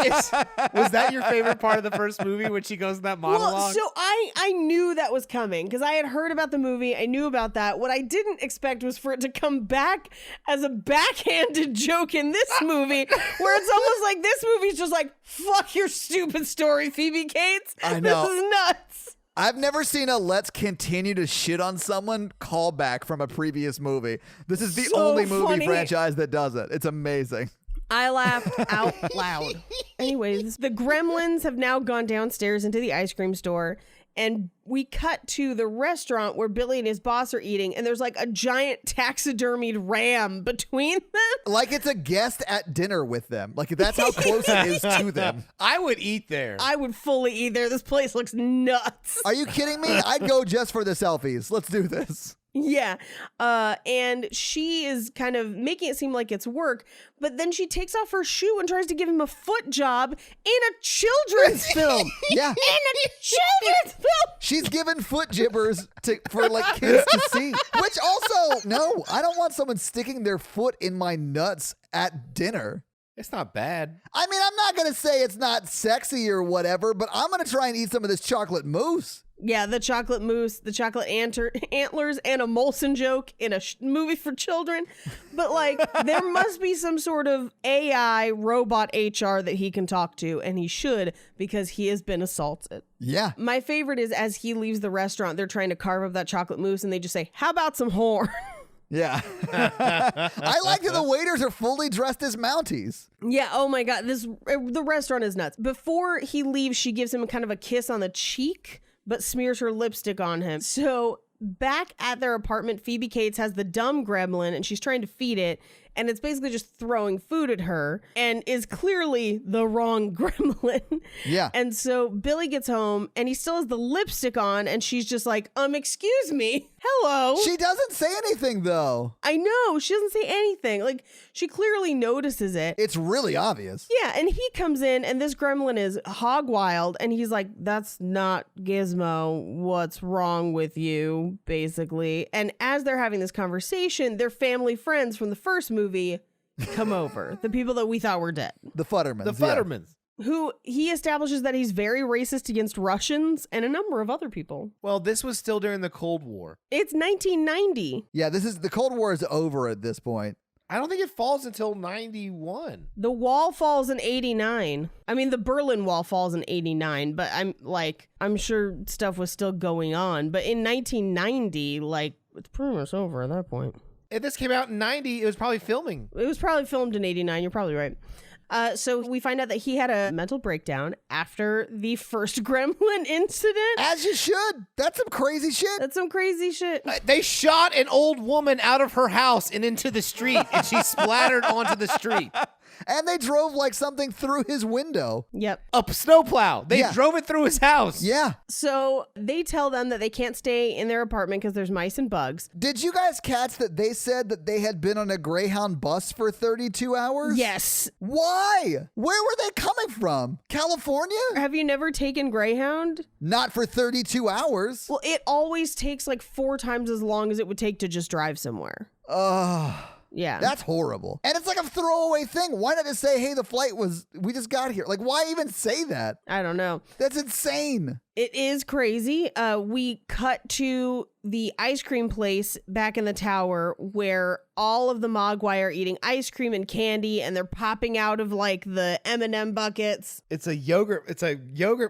was that your favorite part of the first movie when she goes in that monologue? Well, so I knew that was coming because I had heard about the movie. I knew about that. What I didn't expect was for it to come back as a backhanded joke in this movie, where it's almost like this movie's just like, fuck your stupid story, Phoebe Cates. I know. This is nuts. I've never seen a let's continue to shit on someone callback from a previous movie. This is the So only movie funny. franchise that does it. It's amazing. I laughed out loud. Anyways, the gremlins have now gone downstairs into the ice cream store, and we cut to the restaurant where Billy and his boss are eating, and there's like a giant taxidermied ram between them. Like it's a guest at dinner with them. Like that's how close it is to them. I would eat there. I would fully eat there. This place looks nuts. Are you kidding me? I'd go just for the selfies. Let's do this. Yeah. And she is kind of making it seem like it's work, but then she takes off her shoe and tries to give him a foot job in a children's film. Yeah. In a children's film. She's given foot jibbers for like kids to see. Which also, no, I don't want someone sticking their foot in my nuts at dinner. It's not bad. I mean, I'm not going to say it's not sexy or whatever, but I'm going to try and eat some of this chocolate mousse. Yeah, the chocolate mousse, the chocolate antlers, and a Molson joke in a movie for children. But like, there must be some sort of AI robot HR that he can talk to, and he should, because he has been assaulted. Yeah. My favorite is as he leaves the restaurant, they're trying to carve up that chocolate mousse, and they just say, "How about some horn?" Yeah. I like that the waiters are fully dressed as Mounties. Yeah, oh my God, the restaurant is nuts. Before he leaves, she gives him kind of a kiss on the cheek, but smears her lipstick on him. So back at their apartment, Phoebe Cates has the dumb gremlin and she's trying to feed it. and it's basically just throwing food at her and is clearly the wrong gremlin. Yeah. And so Billy gets home and he still has the lipstick on and she's just like, excuse me. Hello. She doesn't say anything, though. I know. She doesn't say anything. Like, she clearly notices it. It's really obvious. Yeah, and he comes in and this gremlin is hog wild and he's like, that's not Gizmo. What's wrong with you, basically? And as they're having this conversation, their family friends from the first movie come over. The people that we thought were dead. The Futtermans. The Futtermans. Who he establishes that he's very racist against Russians and a number of other people. Well, this was still during the Cold War. It's 1990. Yeah, the Cold War is over at this point. I don't think it falls until 91. The wall falls in 89. I mean, the Berlin Wall falls in 89, but I'm sure stuff was still going on. But in 1990, it's pretty much over at that point. If this came out in 90, it was probably filming. It was probably filmed in 89. You're probably right. So we find out that he had a mental breakdown after the first gremlin incident. As you should. That's some crazy shit. That's some crazy shit. They shot an old woman out of her house and into the street, and she splattered onto the street. And they drove like something through his window. Yep. A snowplow. They Yeah. drove it through his house. Yeah. So they tell them that they can't stay in their apartment because there's mice and bugs. Did you guys catch that they said that they had been on a Greyhound bus for 32 hours? Yes. Why? Where were they coming from? California? Have you never taken Greyhound? Not for 32 hours. Well, it always takes like 4 times as long as it would take to just drive somewhere. Ugh. Yeah. That's horrible. And it's like a throwaway thing. Why not just say, hey, we just got here? Like, why even say that? I don't know. That's insane. It is crazy. We cut to the ice cream place back in the tower where all of the Mogwai are eating ice cream and candy and they're popping out of like the M&M buckets. It's a yogurt place.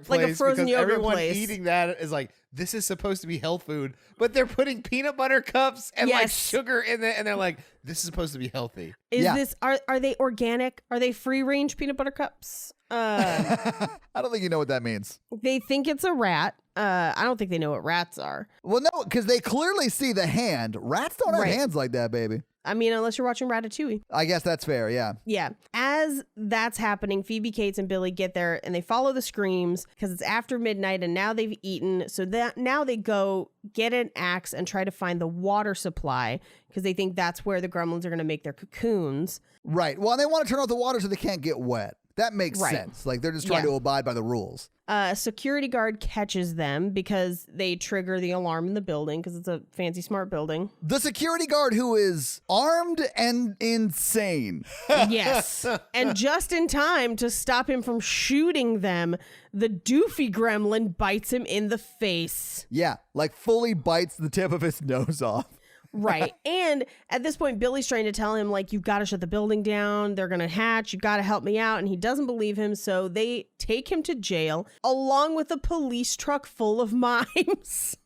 Like a frozen because yogurt everyone place. eating that is like, this is supposed to be health food, but they're putting peanut butter cups and like Yes. sugar in it, and they're like, this is supposed to be healthy. Is Yeah. this are they organic? Are they free range peanut butter cups? I don't think you know what that means. They think it's a rat. I don't think they know what rats are. Well, no, because they clearly see the hand. Rats don't have Right. hands like that, baby. I mean, unless you're watching Ratatouille. I guess that's fair, yeah. Yeah. As that's happening, Phoebe Cates and Billy get there and they follow the screams because it's after midnight and now they've eaten. So that now they go get an axe and try to find the water supply because they think that's where the gremlins are going to make their cocoons. Right. Well, and they want to turn off the water so they can't get wet. That makes Right. sense. Like, they're just trying Yeah. to abide by the rules. A security guard catches them because they trigger the alarm in the building because it's a fancy smart building. The security guard who is armed and insane. Yes. And just in time to stop him from shooting them, the doofy gremlin bites him in the face. Yeah, like fully bites the tip of his nose off. Right. And at this point, Billy's trying to tell him, like, you've got to shut the building down. They're going to hatch. You've got to help me out. And he doesn't believe him. So they take him to jail along with a police truck full of mimes.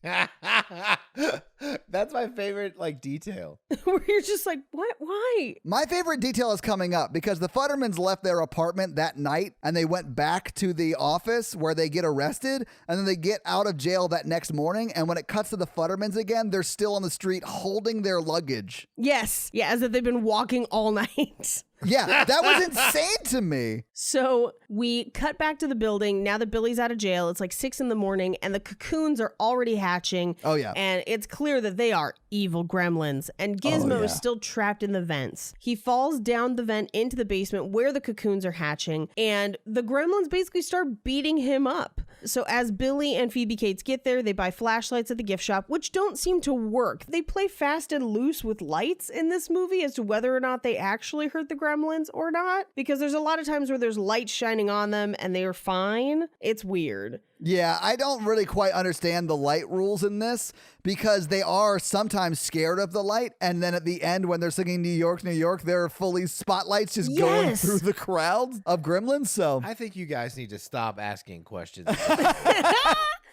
That's my favorite detail. Where you're just like, what? Why? My favorite detail is coming up because the Futtermans left their apartment that night and they went back to the office where they get arrested and then they get out of jail that next morning. And when it cuts to the Futtermans again, they're still on the street holding their luggage. Yes. Yeah, as if they've been walking all night. Yeah, that was insane to me. So we cut back to the building. Now that Billy's out of jail, it's like 6 a.m. and the cocoons are already hatching. Oh, yeah. And it's clear that they are evil gremlins. And Gizmo is still trapped in the vents. He falls down the vent into the basement where the cocoons are hatching. And the gremlins basically start beating him up. So as Billy and Phoebe Cates get there, they buy flashlights at the gift shop, which don't seem to work. They play fast and loose with lights in this movie as to whether or not they actually hurt the gremlins or not. Because there's a lot of times where there's lights shining on them and they are fine. It's weird. Yeah, I don't really quite understand the light rules in this because they are sometimes scared of the light. And then at the end, when they're singing New York, New York, there are fully spotlights just going Yes. through the crowds of gremlins. So I think you guys need to stop asking questions.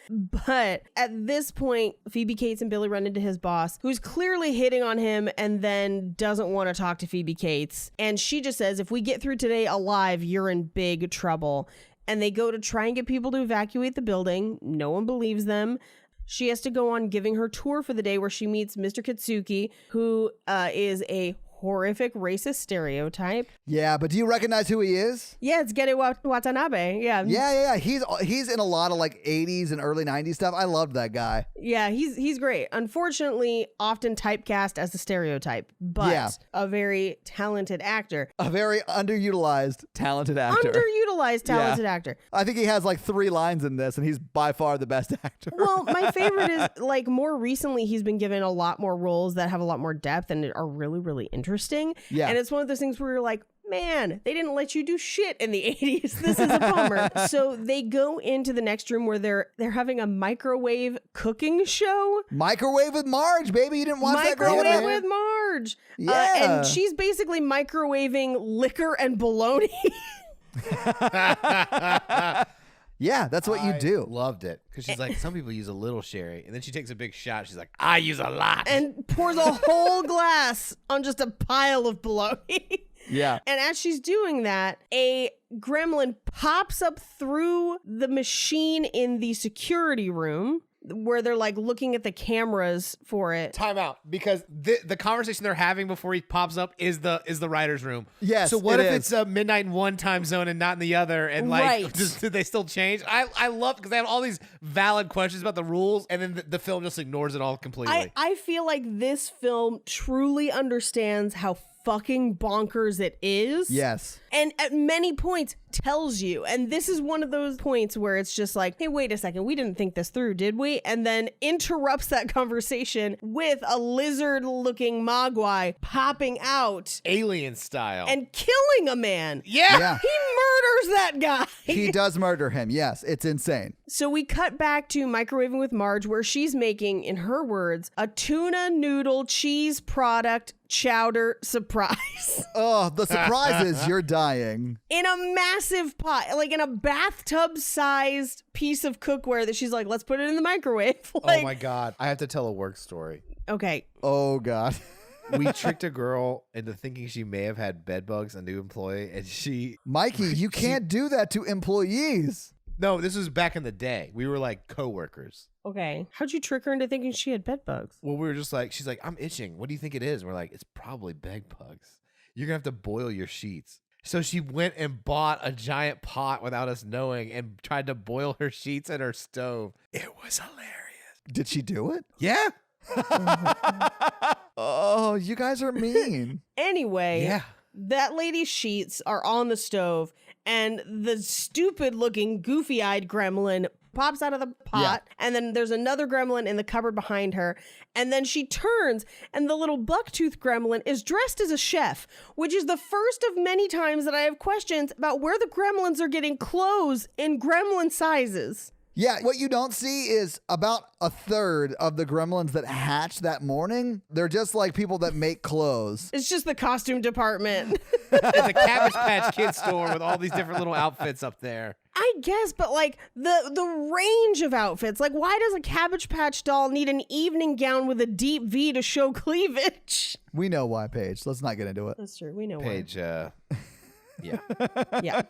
But at this point, Phoebe Cates and Billy run into his boss, who's clearly hitting on him and then doesn't want to talk to Phoebe Cates. And she just says, if we get through today alive, you're in big trouble. And they go to try and get people to evacuate the building. No one believes them. She has to go on giving her tour for the day where she meets Mr. Kitsuki, who is a horrific racist stereotype. Yeah, but do you recognize who he is? Yeah, it's Gere Watanabe. Yeah. Yeah. He's in a lot of like 80s and early 90s stuff. I loved that guy. Yeah, he's great. Unfortunately, often typecast as a stereotype, but a very talented actor. A very underutilized, talented actor. Underutilized talented actor. I think he has like 3 lines in this, and he's by far the best actor. Well, my favorite is like more recently he's been given a lot more roles that have a lot more depth and are really, really interesting. Yeah. And it's one of those things where you're like, man, they didn't let you do shit in the 80s. This is a bummer. So they go into the next room where they're having a microwave cooking show. Microwave with Marge, baby. You didn't watch that growing up? Microwave with Marge. Yeah. And she's basically microwaving liquor and bologna. Yeah, that's what you do. Loved it. Because she's like, some people use a little sherry. And then she takes a big shot. She's like, I use a lot. And pours a whole glass on just a pile of bologna. Yeah. And as she's doing that, a gremlin pops up through the machine in the security room where they're like looking at the cameras for it. Time out, because the conversation they're having before he pops up is the writer's room. Yes. So what it if is. it's a midnight in one time zone and not in the other? And like, Right. did they still change? I love because they have all these valid questions about the rules, and then the film just ignores it all completely. I feel like this film truly understands how fucking bonkers it is. Yes. And at many points tells you. And this is one of those points where it's just like, hey, wait a second. We didn't think this through, did we? And then interrupts that conversation with a lizard-looking mogwai popping out Alien style. and killing a man. yeah. Yeah. He murders that guy. He does murder him. Yes, it's insane. So we cut back to Microwaving with Marge, where she's making, in her words, a tuna noodle cheese product chowder surprise. Oh, the surprise is you're dying. In a massive pot, like in a bathtub-sized piece of cookware that she's like, let's put it in the microwave. Like, Oh my God. I have to tell a work story. okay. Oh, God. We tricked a girl into thinking she may have had bed bugs, a new employee, and she... Mikey, you can't do that to employees. No, this was back in the day. We were like coworkers. Okay. How'd you trick her into thinking she had bed bugs? Well, we were just like, she's like, I'm itching. What do you think it is? And we're like, it's probably bed bugs. You're going to have to boil your sheets. So she went and bought a giant pot without us knowing and tried to boil her sheets at her stove. It was hilarious. Did she do it? Yeah. Oh, you guys are mean. Anyway, Yeah. that lady's sheets are on the stove, and the stupid-looking, goofy-eyed gremlin pops out of the pot, and then there's another gremlin in the cupboard behind her, and then she turns, and the little bucktooth gremlin is dressed as a chef, which is the first of many times that I have questions about where the gremlins are getting clothes in gremlin sizes. Yeah, what you don't see is about a third of the gremlins that hatch that morning. They're just like people that make clothes. It's just the costume department. It's a Cabbage Patch Kid store with all these different little outfits up there. I guess, but like the range of outfits, like why does a Cabbage Patch doll need an evening gown with a deep V to show cleavage? We know why, Paige. Let's not get into it. That's true. We know Paige, yeah. why. Yeah.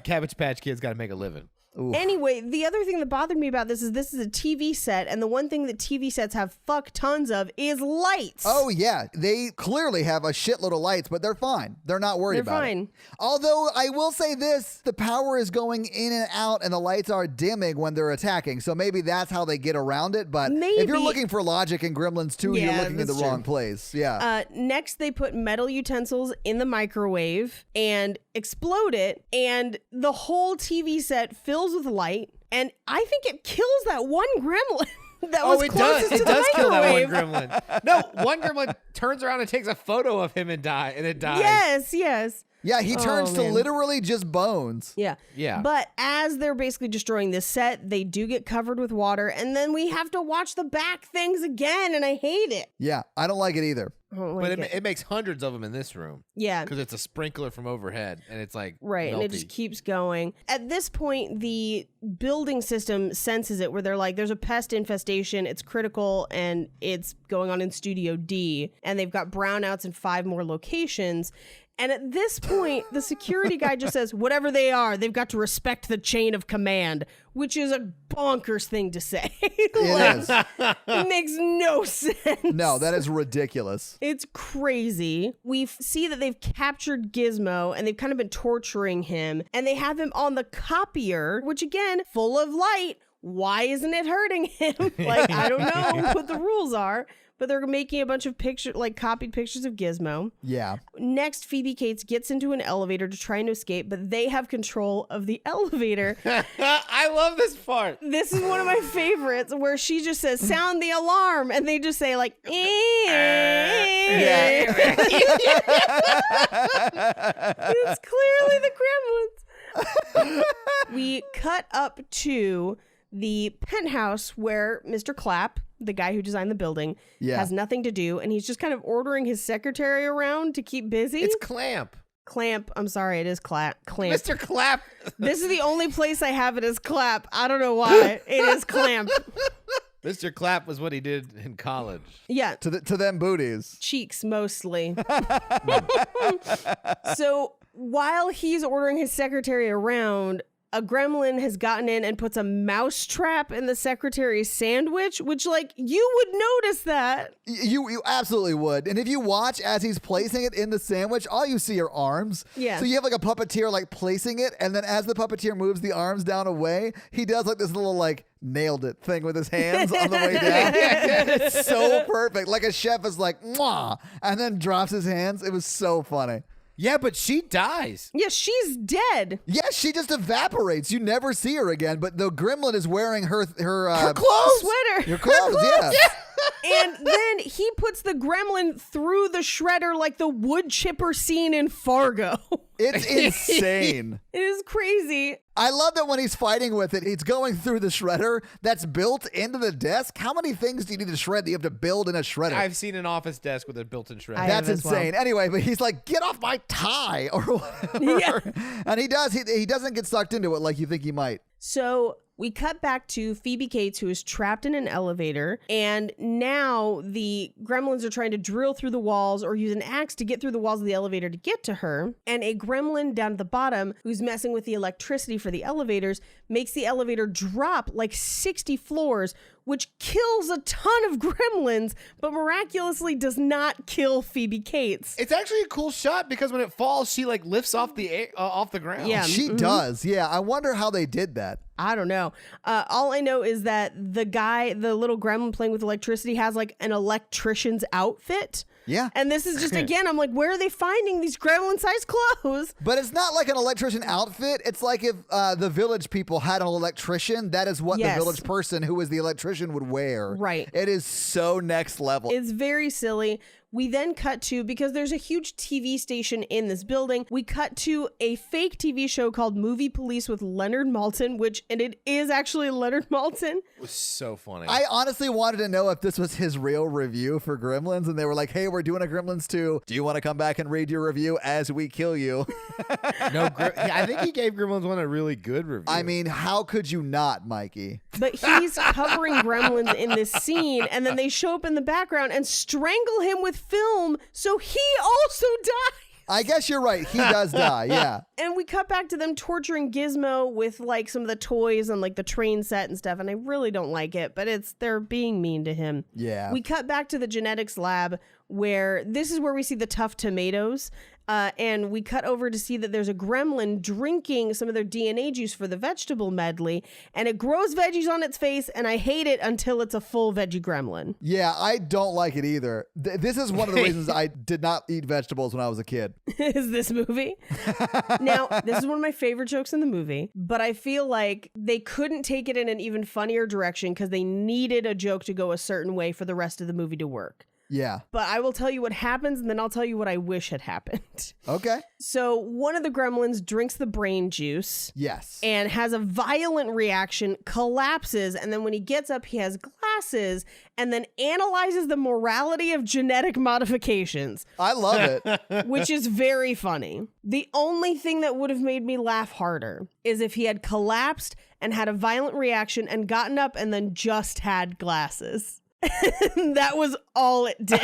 Cabbage Patch Kids got to make a living. Ooh. Anyway, the other thing that bothered me about this is a TV set, and the one thing that TV sets have fuck tons of is lights. Oh, yeah. They clearly have a shitload of lights, but they're fine. They're not worried They're about fine. it. Although I will say this, the power is going in and out and the lights are dimming when they're attacking. So maybe that's how they get around it. But if you're Maybe. looking for logic in Gremlins 2, you're Yeah, looking in the that's wrong true. place. Yeah. Next, they put metal utensils in the microwave and explode it, and the whole TV set fills with light, and I think it kills that one gremlin that was Oh, it closest does. to It the does kill that one microwave. gremlin. No, one gremlin turns around and takes a photo of him and it dies. Yes. Yeah, he turns to man. literally just bones. Yeah. Yeah. But as they're basically destroying this set, they do get covered with water, and then we have to watch the back things again, and I hate it. Yeah, I don't like it either. I don't But like it makes hundreds of them in this room yeah. because it's a sprinkler from overhead and it's like Right, and it just melty. keeps going. At this point, the building system senses it, where they're like, there's a pest infestation, it's critical, and it's going on in Studio D, and they've got brownouts in 5 more locations. And at this point, the security guy just says, whatever they are, they've got to respect the chain of command, which is a bonkers thing to say. It is. It makes no sense. No, that is ridiculous. It's crazy. We see that they've captured Gizmo and they've kind of been torturing him. And they have him on the copier, which again, full of light. Why isn't it hurting him? Like, I don't know what the rules are. But they're making a bunch of copied pictures of Gizmo. Yeah. Next, Phoebe Cates gets into an elevator to try and escape, but they have control of the elevator. I love this part. This is one of my favorites, where she just says, sound the alarm. And they just say, like, Yeah. It's clearly the Gremlins. We cut up to the penthouse where Mr. Clapp, the guy who designed the building, has nothing to do, and he's just kind of ordering his secretary around to keep busy. It's Clamp. Clamp. I'm sorry, it is Clamp. Mr. Clapp. This is the only place I have it as Clap. I don't know why. It is Clamp. Mr. Clapp was what he did in college. Yeah. To them booties. Cheeks mostly. So while he's ordering his secretary around, a gremlin has gotten in and puts a mouse trap in the secretary's sandwich, which, like, you would notice that. You absolutely would. And if you watch as he's placing it in the sandwich, all you see are arms. Yeah. So you have like a puppeteer like placing it, and then as the puppeteer moves the arms down away, he does like this little like nailed it thing with his hands on the way down. It's so perfect. Like a chef is like, mwah, and then drops his hands. It was so funny. Yeah, but she dies. Yeah, she's dead. Yeah, she just evaporates. You never see her again, but the gremlin is wearing her clothes. Sweater. Your clothes, yeah. And then he puts the gremlin through the shredder like the wood chipper scene in Fargo. It's insane. It is crazy. I love that when he's fighting with it, he's going through the shredder that's built into the desk. How many things do you need to shred that you have to build in a shredder? I've seen an office desk with a built-in shredder. That's as well. insane. Anyway, but he's like, get off my tie or whatever. Yeah. And he does. He doesn't get sucked into it like you think he might. So we cut back to Phoebe Cates, who is trapped in an elevator. And now the gremlins are trying to drill through the walls or use an axe to get through the walls of the elevator to get to her. And a gremlin down at the bottom, who's messing with the electricity for the elevators, makes the elevator drop like 60 floors, which kills a ton of gremlins, but miraculously does not kill Phoebe Cates. It's actually a cool shot because when it falls, she like lifts off the ground. Yeah. She does. Yeah. I wonder how they did that. I don't know. All I know is that the little gremlin playing with electricity has like an electrician's outfit. Yeah. And this is just, again, I'm like, where are they finding these gremlin-sized clothes? But it's not like an electrician outfit. It's like if the village people had an electrician, that is what Yes. the village person who is the electrician would wear. Right. It is so next level. It's very silly. We then cut to, because there's a huge TV station in this building, we cut to a fake TV show called Movie Police with Leonard Maltin, and it is actually Leonard Maltin. It was so funny. I honestly wanted to know if this was his real review for Gremlins, and they were like, hey, we're doing a Gremlins 2. Do you want to come back and read your review as we kill you? I think he gave Gremlins 1 a really good review. I mean, how could you not, Mikey? But he's covering gremlins in this scene, and then they show up in the background and strangle him with film, so he also dies. I guess you're right. He does die, yeah. And we cut back to them torturing Gizmo with like some of the toys and like the train set and stuff, and I really don't like it, but they're being mean to him. Yeah. We cut back to the genetics lab where this is where we see the tough tomatoes. And we cut over to see that there's a gremlin drinking some of their DNA juice for the vegetable medley, and it grows veggies on its face, and I hate it until it's a full veggie gremlin. Yeah, I don't like it either. This is one of the reasons I did not eat vegetables when I was a kid. Is this movie? Now, this is one of my favorite jokes in the movie, but I feel like they couldn't take it in an even funnier direction because they needed a joke to go a certain way for the rest of the movie to work. Yeah. But I will tell you what happens, and then I'll tell you what I wish had happened. Okay. So one of the gremlins drinks the brain juice. Yes. And has a violent reaction, collapses, and then when he gets up, he has glasses, and then analyzes the morality of genetic modifications. I love it. Which is very funny. The only thing that would have made me laugh harder is if he had collapsed and had a violent reaction and gotten up and then just had glasses. That was all it did.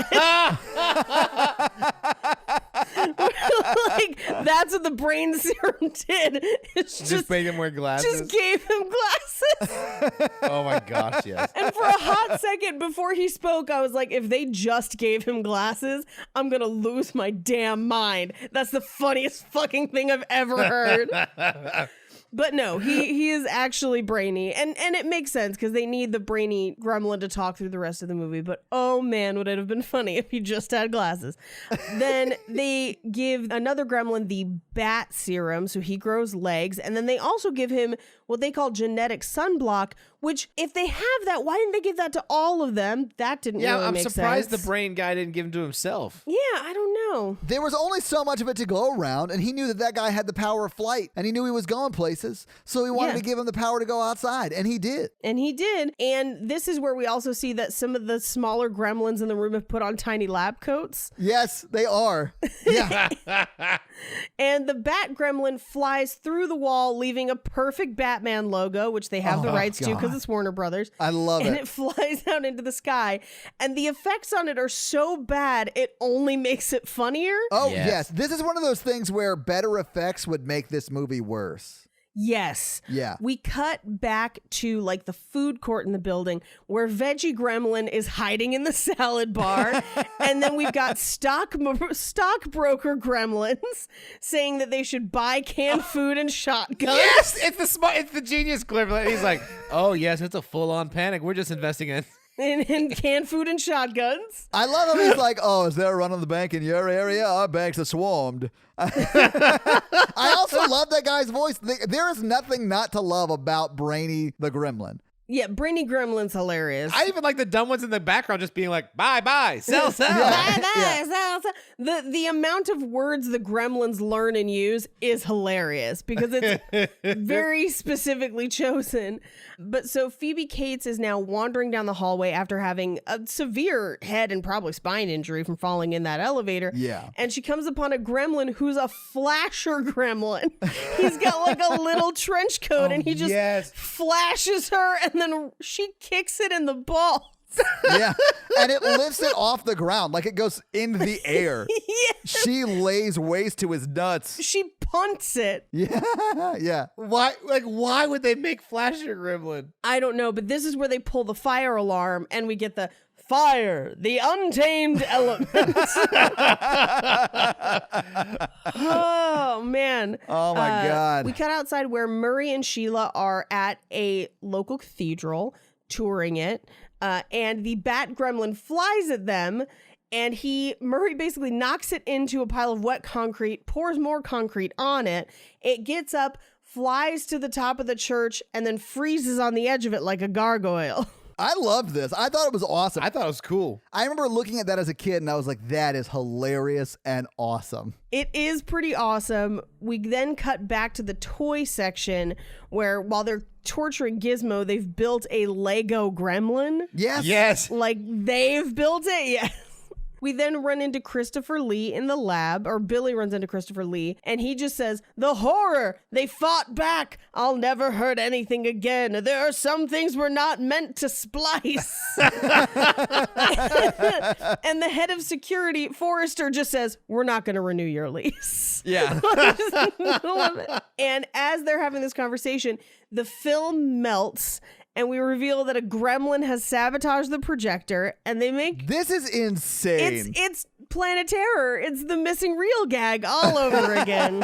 Like, that's what the brain serum did. It's Just made him wear glasses. Just gave him glasses. Oh my gosh, yes. And for a hot second before he spoke, I was like, if they just gave him glasses, I'm going to lose my damn mind. That's the funniest fucking thing I've ever heard. But no, he is actually brainy. And it makes sense because they need the brainy gremlin to talk through the rest of the movie. But oh man, would it have been funny if he just had glasses. Then they give another gremlin the bat serum, so he grows legs. And then they also give him what they call genetic sunblock, which if they have that, why didn't they give that to all of them? That didn't really make sense. Yeah, I'm surprised the brain guy didn't give him to himself. Yeah, I don't know. There was only so much of it to go around, and he knew that guy had the power of flight, and he knew he was going places, so he wanted to give him the power to go outside, and he did. And this is where we also see that some of the smaller gremlins in the room have put on tiny lab coats. Yes, they are. Yeah. And the bat gremlin flies through the wall, leaving a perfect Batman logo, which they have the rights to because it's Warner Brothers. I love it. And it flies out into the sky. And the effects on it are so bad, it only makes it funnier. Oh, yes. This is one of those things where better effects would make this movie worse. Yes. Yeah. We cut back to like the food court in the building where Veggie Gremlin is hiding in the salad bar. And then we've got stockbroker gremlins saying that they should buy canned food and shotguns. Yes, it's the genius gremlin. He's like, oh yes, it's a full-on panic. We're just investing in canned food and shotguns. I love him. He's like, oh, is there a run on the bank in your area? Our banks are swarmed. I also love that guy's voice. There is nothing not to love about Brainy the Gremlin. Yeah, Brainy Gremlin's hilarious. I even like the dumb ones in the background just being like, bye, sell. Sell. The amount of words the gremlins learn and use is hilarious because it's very specifically chosen. But so Phoebe Cates is now wandering down the hallway after having a severe head and probably spine injury from falling in that elevator. Yeah. And she comes upon a gremlin who's a flasher gremlin. He's got like a little trench coat and he just flashes her and then she kicks it in the balls. Yeah, and it lifts it off the ground like it goes in the air. Yeah. She lays waste to his nuts. She punts it. Yeah. Why would they make Flasher Gremlin? I don't know, but this is where they pull the fire alarm and we get the fire, the untamed elements. Oh, man. Oh, my God. We cut outside where Murray and Sheila are at a local cathedral touring it. And the bat gremlin flies at them and Murray basically knocks it into a pile of wet concrete, pours more concrete on it. It gets up, flies to the top of the church, and then freezes on the edge of it like a gargoyle. I loved this. I thought it was awesome. I thought it was cool. I remember looking at that as a kid and I was like, that is hilarious and awesome. It is pretty awesome. We then cut back to the toy section where while they're torturing Gizmo, they've built a Lego gremlin. Yes. Like they've built it. Yes. We then run into Christopher Lee in the lab, or Billy runs into Christopher Lee, and he just says, "The horror! They fought back! I'll never hurt anything again. There are some things we're not meant to splice." And the head of security, Forrester, just says, "We're not going to renew your lease." Yeah. Love it. And as they're having this conversation, the film melts. And we reveal that a gremlin has sabotaged the projector, and they make... This is insane. It's Planet Terror. It's the missing reel gag all over again.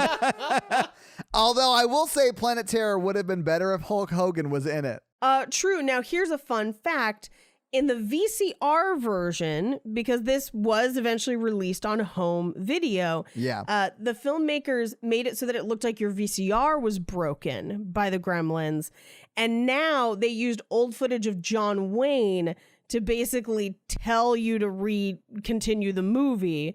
Although I will say Planet Terror would have been better if Hulk Hogan was in it. True. Now, here's a fun fact. In the VCR version, because this was eventually released on home video, the filmmakers made it so that it looked like your VCR was broken by the gremlins. And now they used old footage of John Wayne to basically tell you to continue the movie,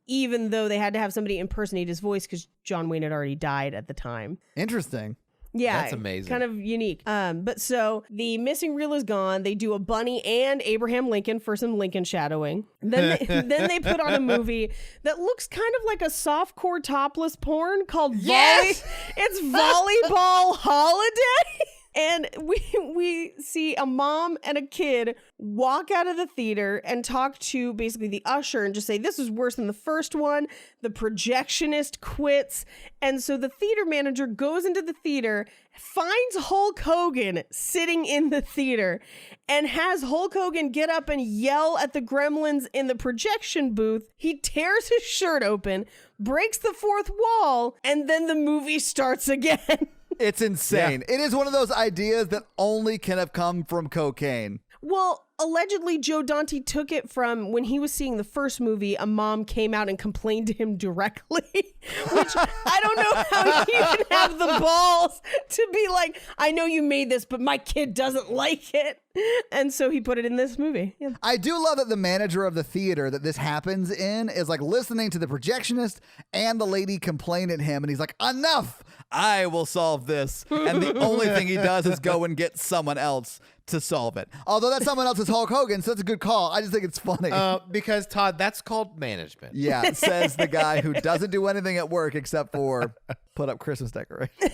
even though they had to have somebody impersonate his voice because John Wayne had already died at the time. Interesting. Yeah, that's amazing. Kind of unique. But so the missing reel is gone. They do a Bunny and Abraham Lincoln for some Lincoln shadowing. Then they put on a movie that looks kind of like a softcore topless porn called It's Volleyball Holiday. And we see a mom and a kid walk out of the theater and talk to basically the usher and just say, this is worse than the first one. The projectionist quits. And so the theater manager goes into the theater, finds Hulk Hogan sitting in the theater, and has Hulk Hogan get up and yell at the Gremlins in the projection booth. He tears his shirt open, breaks the fourth wall, and then the movie starts again. It's insane. It is one of those ideas that only can have come from cocaine. Well, allegedly, Joe Dante took it from when he was seeing the first movie. A mom came out and complained to him directly, which I don't know how you can have the balls to be like, I know you made this, but my kid doesn't like it. And so he put it in this movie. Yeah. I do love that the manager of the theater that this happens in is like listening to the projectionist and the lady complain at him. And he's like, enough, I will solve this. And the only thing he does is go and get someone else to solve it. Although that someone else is Hulk Hogan, so that's a good call. I just think it's funny. Because, Todd, that's called management. Yeah, says the guy who doesn't do anything at work except for put up Christmas decorations.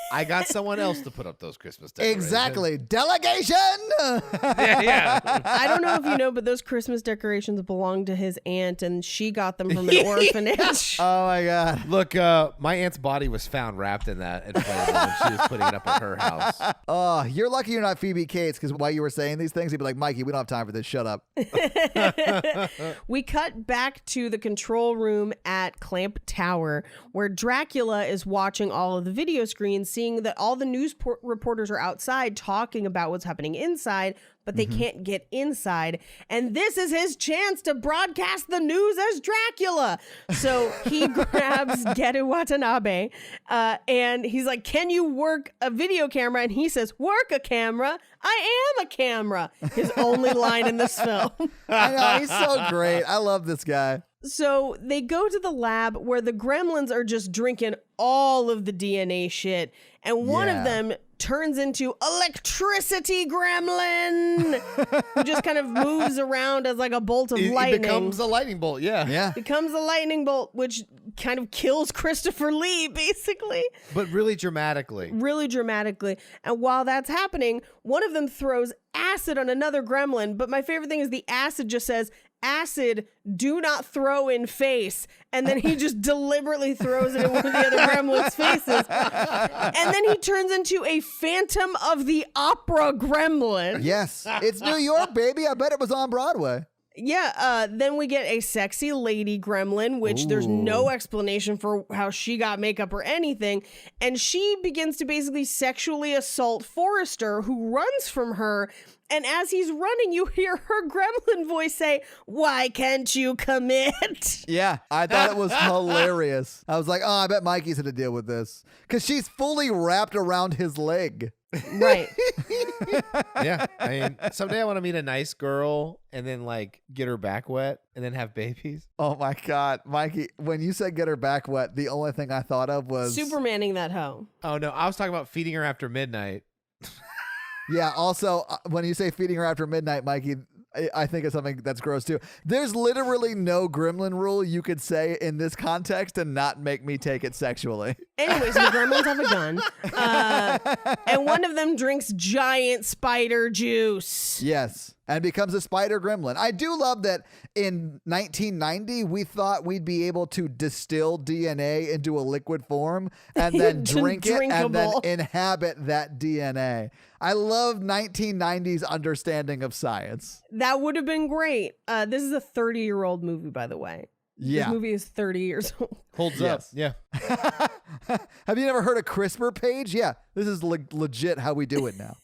I got someone else to put up those Christmas decorations. Exactly. Delegation! Yeah. I don't know if you know, but those Christmas decorations belong to his aunt, and she got them from an orphanage. Oh, my God. Look, my aunt's body was found wrapped in that inflatable when she was putting it up at her house. Oh, you're lucky you're not Phoebe Cates, because while you were saying these things, he'd be like, Mikey, we don't have time for this. Shut up. We cut back to the control room at Clamp Tower, where Dracula is watching all of the video screens, seeing that all the news reporters are outside talking about what's happening inside, but they can't get inside. And this is his chance to broadcast the news as Dracula. So he grabs Geru Watanabe and he's like, can you work a video camera? And he says, work a camera? I am a camera. His only line in this film. I know, he's so great. I love this guy. So they go to the lab where the Gremlins are just drinking all of the DNA shit. And one of them turns into Electricity Gremlin, who just kind of moves around as like a bolt of lightning. He becomes a lightning bolt, yeah. Becomes a lightning bolt, which kind of kills Christopher Lee, basically. But really dramatically. Really dramatically. And while that's happening, one of them throws acid on another gremlin. But my favorite thing is the acid just says, acid, do not throw in face. And then he just deliberately throws it in one of the other gremlins' faces. And then he turns into a Phantom of the Opera gremlin. Yes. It's New York, baby. I bet it was on Broadway. Yeah, then we get a sexy lady gremlin, which there's no explanation for how she got makeup or anything. And she begins to basically sexually assault Forrester, who runs from her. And as he's running, you hear her gremlin voice say, why can't you commit? Yeah, I thought it was hilarious. I was like, oh, I bet Mikey's going to deal with this. Because she's fully wrapped around his leg. Right. Yeah. I mean, someday I want to meet a nice girl and then like get her back wet and then have babies. Oh my God. Mikey, when you said get her back wet, the only thing I thought of was Supermaning that hoe. Oh, no. I was talking about feeding her after midnight. Yeah. Also, when you say feeding her after midnight, Mikey, I think of something that's gross too. There's literally no gremlin rule you could say in this context and not make me take it sexually. Anyways, the gremlins have a gun. And one of them drinks giant spider juice. Yes. And becomes a spider gremlin. I do love that in 1990, we thought we'd be able to distill DNA into a liquid form and then drink it and then inhabit that DNA. I love 1990s understanding of science. That would have been great. This is a 30-year-old movie, by the way. Yeah. This movie is 30 years old. Holds up. Yeah. Have you never heard of CRISPR page? Yeah. This is legit how we do it now.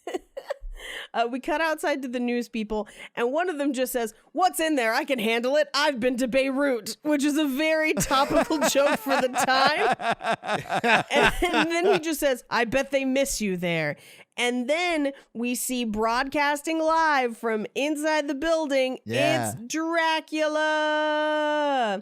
We cut outside to the news people, and one of them just says, what's in there? I can handle it. I've been to Beirut, which is a very topical joke for the time. And then he just says, I bet they miss you there. And then we see broadcasting live from inside the building. Yeah. It's Dracula.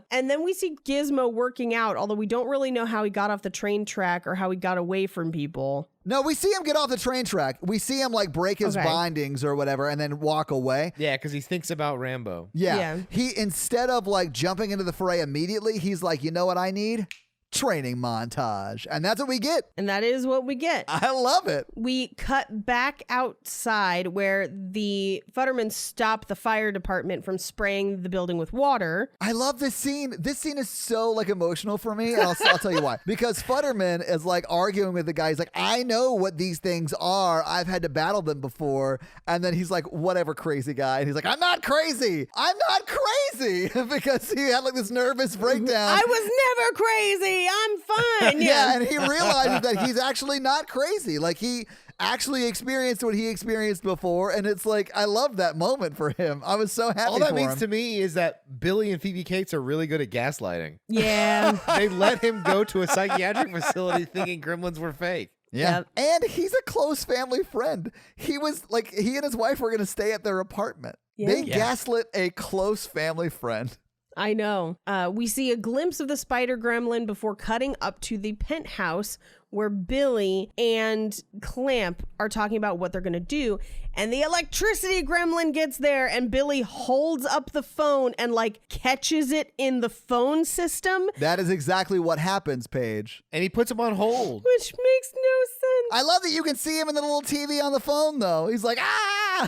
And then we see Gizmo working out, although we don't really know how he got off the train track or how he got away from people. No, we see him get off the train track. We see him like break his bindings or whatever and then walk away. Yeah, because he thinks about Rambo. Yeah. He, instead of like jumping into the fray immediately, he's like, you know what I need? training montage. And that's what we get. And that is what we get. I love it. We cut back outside where the Futtermans stop the fire department from spraying the building with water. I love this scene. This scene is so like emotional for me. And I'll tell you why. Because Futterman is like arguing with the guy. He's like, I know what these things are. I've had to battle them before. And then he's like, whatever, crazy guy. And he's like, I'm not crazy. I'm not crazy. Because he had like this nervous breakdown. I was never crazy. I'm fine. Yeah, and he realizes that he's actually not crazy. Like he actually experienced what he experienced before, and it's like I love that moment for him. I was so happy. All that for means him. to me is that Billy and Phoebe Cates are really good at gaslighting. Yeah. They let him go to a psychiatric facility thinking gremlins were fake. Yeah. Yep. And he's a close family friend. He was like, he and his wife were going to stay at their apartment. Yeah. They Yeah. gaslit a close family friend. I know. We see a glimpse of the spider gremlin before cutting up to the penthouse where Billy and Clamp are talking about what they're going to do. And the electricity gremlin gets there and Billy holds up the phone and like catches it in the phone system. That is exactly what happens, Paige. And he puts him on hold. Which makes no sense. I love that you can see him in the little TV on the phone, though. He's like, ah!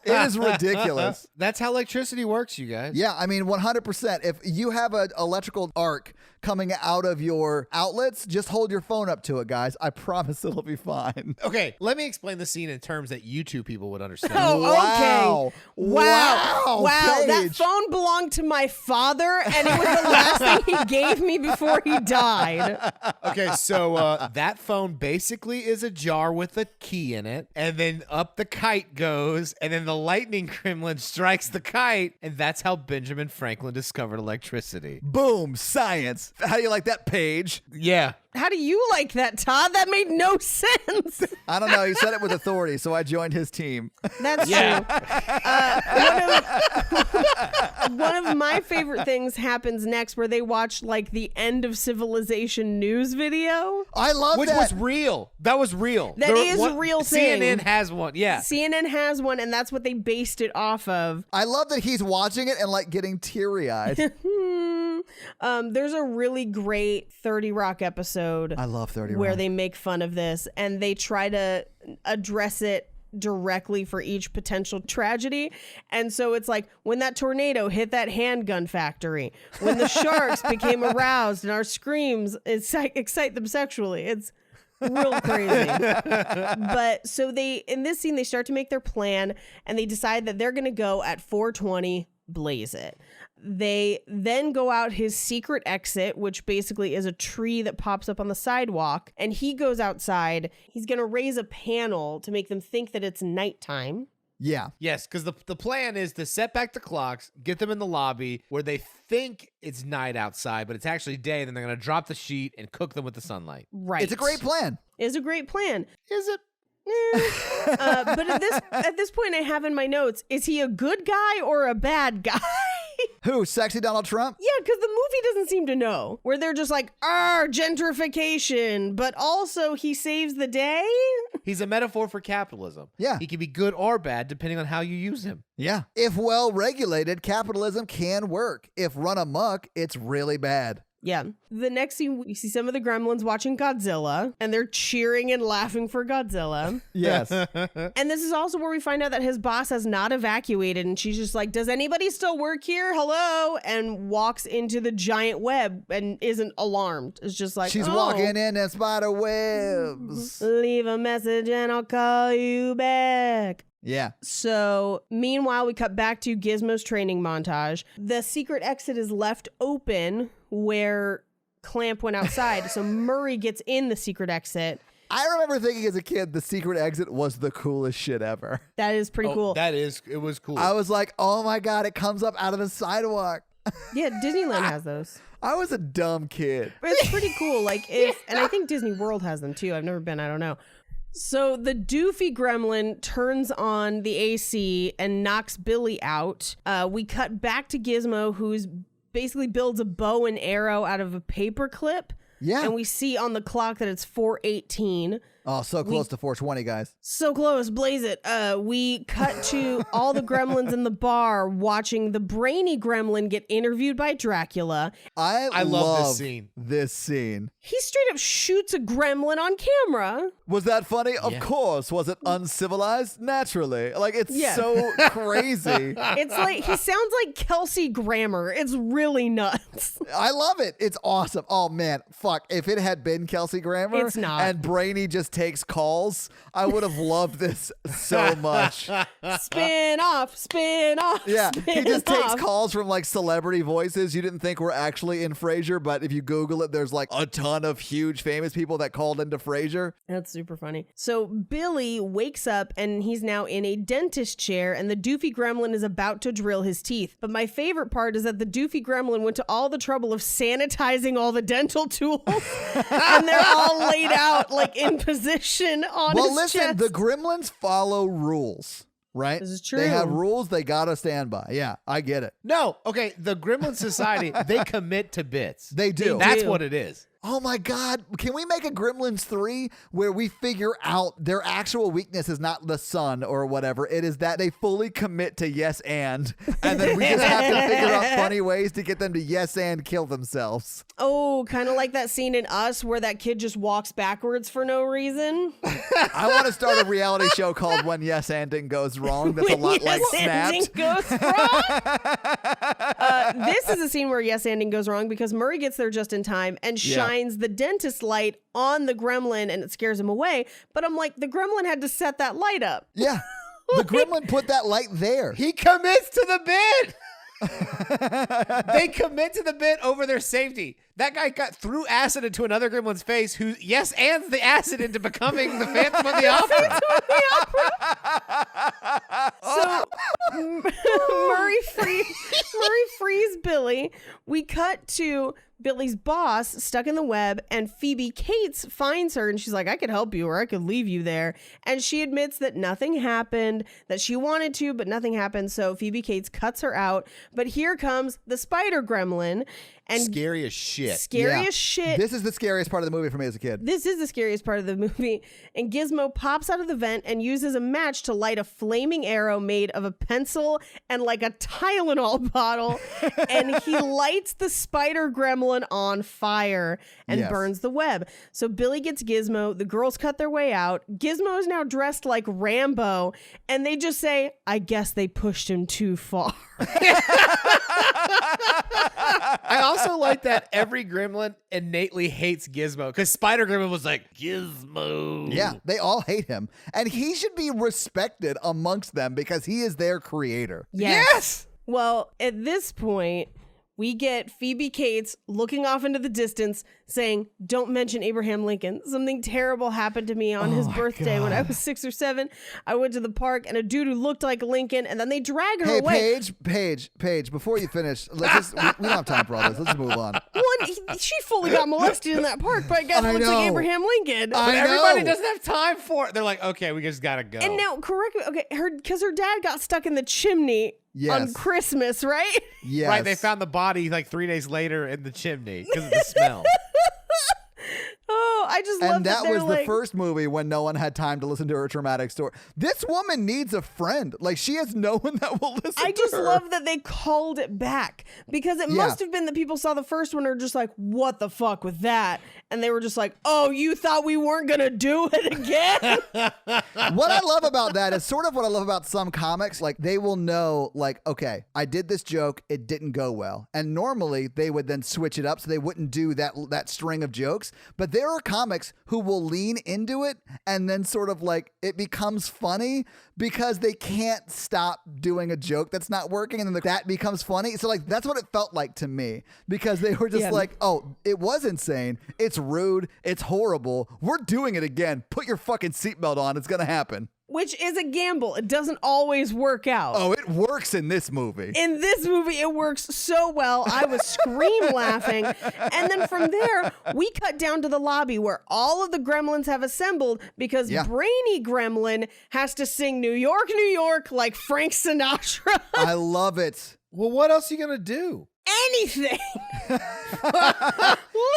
It is ridiculous. That's how electricity works, you guys. Yeah, I mean, 100%. If you have an electrical arc coming out of your outlets, just hold your phone up to it, guys. I promise it'll be fine. Okay, let me explain the scene in terms that you two people would understand. Oh, Wow. okay. Wow. That Paige. phone belonged to my father, and it was the last thing he gave me before he died. Okay, so that phone basically is a jar with a key in it, and then up the kite goes, and then the lightning gremlin strikes the kite, and that's how Benjamin Franklin discovered electricity. Boom, science. How do you like that, Paige? Yeah. How do you like that, Todd? That made no sense. I don't know. He said it with authority, so I joined his team. That's Yeah. true. One of my favorite things happens next where they watch like the end of civilization news video. I love Which that. was real. That was real. That is a real thing. CNN has one. Yeah. CNN has one, and that's what they based it off of. I love that he's watching it and like getting teary-eyed. There's a really great 30 Rock episode I love 30 where Rock. they make fun of this and they try to address it directly for each potential tragedy. And so it's like when that tornado hit that handgun factory, when the sharks became aroused and our screams excite them sexually. It's real crazy. But so in this scene, they start to make their plan and they decide that they're going to go at 4:20, blaze it. They then go out his secret exit, which basically is a tree that pops up on the sidewalk. And he goes outside. He's going to raise a panel to make them think that it's nighttime. Yeah. Yes, because the plan is to set back the clocks, get them in the lobby where they think it's night outside, but it's actually day. Then they're going to drop the sheet and cook them with the sunlight. Right. It's a great plan. It's a great plan. Is it? But at this point, I have in my notes, is he a good guy or a bad guy? Who? Sexy Donald Trump? Yeah, because the movie doesn't seem to know. Where they're just like, gentrification, but also he saves the day? He's a metaphor for capitalism. Yeah. He can be good or bad depending on how you use him. Yeah. If well regulated, capitalism can work. If run amok, it's really bad. Yeah. The next scene, we see some of the gremlins watching Godzilla, and they're cheering and laughing for Godzilla. Yes. And this is also where we find out that his boss has not evacuated, and she's just like, does anybody still work here? Hello? And walks into the giant web and isn't alarmed. It's just like, She's oh, walking in and spider webs. leave a message and I'll call you back. Yeah. So, meanwhile, we cut back to Gizmo's training montage. The secret exit is left open where Clamp went outside. So Murray gets in the secret exit. I remember thinking as a kid, the secret exit was the coolest shit ever. That is pretty cool. It was cool. I was like, oh my God, it comes up out of the sidewalk. Yeah, Disneyland has those. I was a dumb kid. But it's pretty cool. Like, and I think Disney World has them too. I've never been, I don't know. So the doofy gremlin turns on the AC and knocks Billy out. We cut back to Gizmo, who's basically builds a bow and arrow out of a paper clip. Yeah. And we see on the clock that it's 4:18. Oh, so close to 420, guys. So close, blaze it. We cut to all the gremlins in the bar watching the brainy gremlin get interviewed by Dracula. I love this scene. He straight up shoots a gremlin on camera. Was that funny? Of course. Was it uncivilized? Naturally. Like, it's so crazy. It's like, he sounds like Kelsey Grammer. It's really nuts. I love it. It's awesome. Oh, man. Fuck. If it had been Kelsey Grammer It's not. and Brainy just takes calls, I would have loved this so much. Spin off, spin off. Yeah. He just takes off. calls from like celebrity voices you didn't think were actually in Frasier, but if you Google it, there's like a ton of huge famous people that called into Frasier. That's super funny. So Billy wakes up and he's now in a dentist chair and the doofy gremlin is about to drill his teeth. But my favorite part is that the doofy gremlin went to all the trouble of sanitizing all the dental tools and they're all laid out like in position on his Listen, chest. the gremlins follow rules, right? This is true. They have rules they gotta stand by. Yeah, I get it. No, okay, the Gremlin Society, they commit to bits. They do. That's what it is. Oh my God. Can we make a Gremlins 3 where we figure out their actual weakness is not the sun or whatever? It is that they fully commit to yes and then we just have to figure out funny ways to get them to yes and kill themselves. Oh, kind of like that scene in Us where that kid just walks backwards for no reason. I want to start a reality show called When Yes Anding Goes Wrong. That's a lot like Snapped. Goes wrong. This is a scene where yes anding goes wrong because Murray gets there just in time and shines the dentist light on the gremlin and it scares him away. But I'm like, the gremlin had to set that light up. Yeah. The gremlin put that light there. He commits to the bit. They commit to the bit over their safety. That guy threw acid into another gremlin's face who and the acid into becoming the Phantom of the Opera. So Murray frees Billy. We cut to Billy's boss stuck in the web and Phoebe Cates finds her and she's like, I could help you or I could leave you there. And she admits that nothing happened, that she wanted to, but nothing happened. So Phoebe Cates cuts her out. But here comes the spider gremlin. And scary as shit. Scary as shit. This is the scariest part of the movie for me as a kid. This is the scariest part of the movie. And Gizmo pops out of the vent and uses a match to light a flaming arrow made of a pencil and like a Tylenol bottle. And he lights the spider gremlin on fire and burns the web. So Billy gets Gizmo. The girls cut their way out. Gizmo is now dressed like Rambo. And they just say, I guess they pushed him too far. I also like that every gremlin innately hates Gizmo because Spider Gremlin was like, Gizmo. Yeah, they all hate him. And he should be respected amongst them because he is their creator. Yes. Well, at this point, we get Phoebe Cates looking off into the distance saying, don't mention Abraham Lincoln. Something terrible happened to me on his birthday when I was 6 or 7. I went to the park and a dude who looked like Lincoln and then they drag her away. Paige, before you finish, let's just, we don't have time for all this. Let's move on. She fully got molested in that park by a guy who looks like Abraham Lincoln. But everybody doesn't have time for it. They're like, okay, we just gotta go. And now, correct me, okay, because her dad got stuck in the chimney on Christmas, right? Yes. Right, they found the body like 3 days later in the chimney because of the smell. Oh, I just love that. And that was the first movie when no one had time to listen to her traumatic story. This woman needs a friend. Like, she has no one that will listen to her. I just love that they called it back because it must have been that people saw the first one and are just like, what the fuck with that? And they were just like, oh, you thought we weren't going to do it again? What I love about that is sort of what I love about some comics. Like, they will know, like, okay, I did this joke. It didn't go well. And normally they would then switch it up so they wouldn't do that string of jokes. But there are comics who will lean into it and then sort of like it becomes funny because they can't stop doing a joke that's not working and then that becomes funny. So like that's what it felt like to me because they were just like, oh, it was insane. It's rude. It's horrible. We're doing it again. Put your fucking seatbelt on. It's going to happen. Which is a gamble. It doesn't always work out. Oh, it works in this movie. In this movie, it works so well. I was scream laughing. And then from there, we cut down to the lobby where all of the gremlins have assembled because Brainy Gremlin has to sing New York, New York like Frank Sinatra. I love it. Well, what else are you going to do? Anything.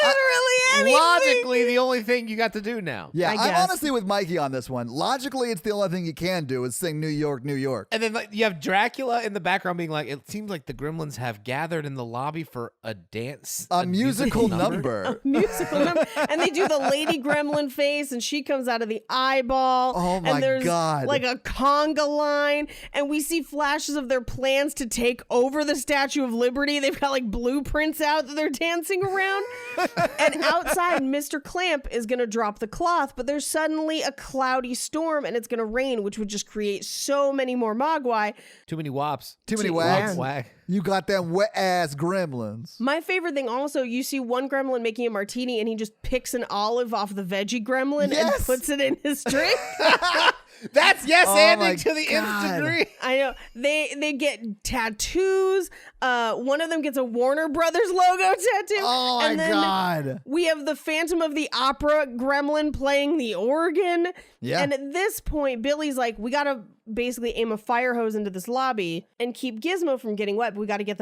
Literally anything. Logically, the only thing you got to do now. Yeah, I I'm guess. honestly with Mikey on this one. Logically, it's the only thing you can do is sing New York, New York. And then you have Dracula in the background being like, it seems like the Gremlins have gathered in the lobby for a dance. A musical number. Musical number. And they do the lady gremlin face, and she comes out of the eyeball. Oh my and there's God. like a conga line, and we see flashes of their plans to take over the Statue of Liberty. They've got like blueprints out that they're dancing around. And outside, Mr. Clamp is going to drop the cloth, but there's suddenly a cloudy storm, and it's going to rain, which would just create so many more mogwai. Too many wops. Too many Yeah. wags. Wag. You got them wet ass gremlins. My favorite thing also, you see one gremlin making a martini, and he just picks an olive off the veggie gremlin Yes. and puts it in his drink. That's yes Oh my ending to the nth God. degree. I know. They get tattoos. One of them gets a Warner Brothers logo tattoo. Oh my and then God. we have the Phantom of the Opera gremlin playing the organ. Yeah. And at this point, Billy's like, we got to basically aim a fire hose into this lobby and keep Gizmo from getting wet. But we got to get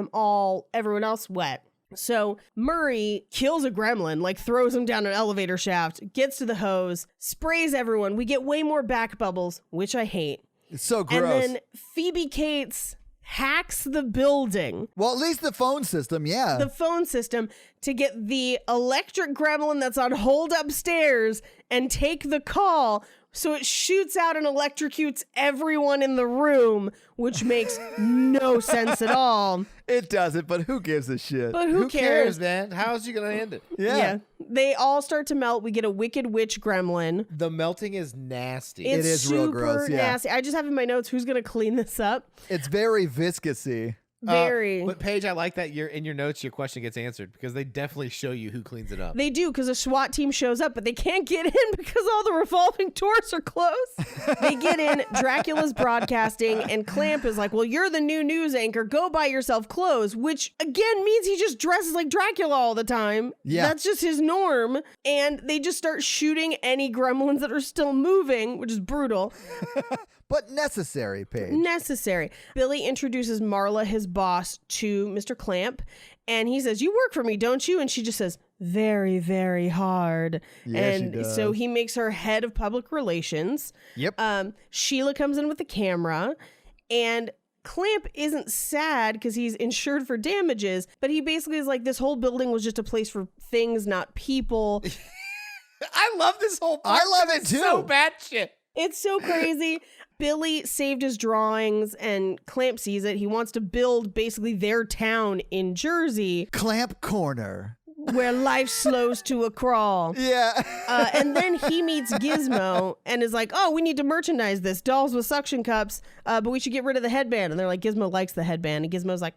everyone else wet. So Murray kills a gremlin, like throws him down an elevator shaft, gets to the hose, sprays everyone. We get way more back bubbles, which I hate. It's so gross. And then Phoebe Cates hacks the building, well, at least the phone system, yeah. the phone system, to get the electric gremlin that's on hold upstairs and take the call. So it shoots out and electrocutes everyone in the room, which makes no sense at all. It doesn't, but who gives a shit? But who cares? man? How is he going to end it? yeah. They all start to melt. We get a Wicked Witch gremlin. The melting is nasty. It's is real super gross, yeah. nasty. I just have in my notes, who's going to clean this up? It's very viscousy. Very. But Paige, I like that in your notes, your question gets answered because they definitely show you who cleans it up. They do, because a SWAT team shows up, but they can't get in because all the revolving doors are closed. They get in, Dracula's broadcasting, and Clamp is like, well, you're the new news anchor. Go buy yourself clothes, which again means he just dresses like Dracula all the time. Yeah. That's just his norm. And they just start shooting any gremlins that are still moving, which is brutal. But necessary, Paige. Necessary. Billy introduces Marla, his boss, to Mr. Clamp, and he says, you work for me, don't you? And she just says, very, very hard. Yeah, she and does. so he makes her head of public relations. Yep. Sheila comes in with the camera, and Clamp isn't sad because he's insured for damages, but he basically is like, this whole building was just a place for things, not people. I love this whole part. I love it It's too. so bad shit. It's so crazy. Billy saved his drawings, and Clamp sees it. He wants to build basically their town in Jersey Clamp Corner. where life slows to a crawl. Yeah. And then he meets Gizmo and is like, oh, we need to merchandise this. Dolls with suction cups, but we should get rid of the headband. And they're like, Gizmo likes the headband. And Gizmo's like,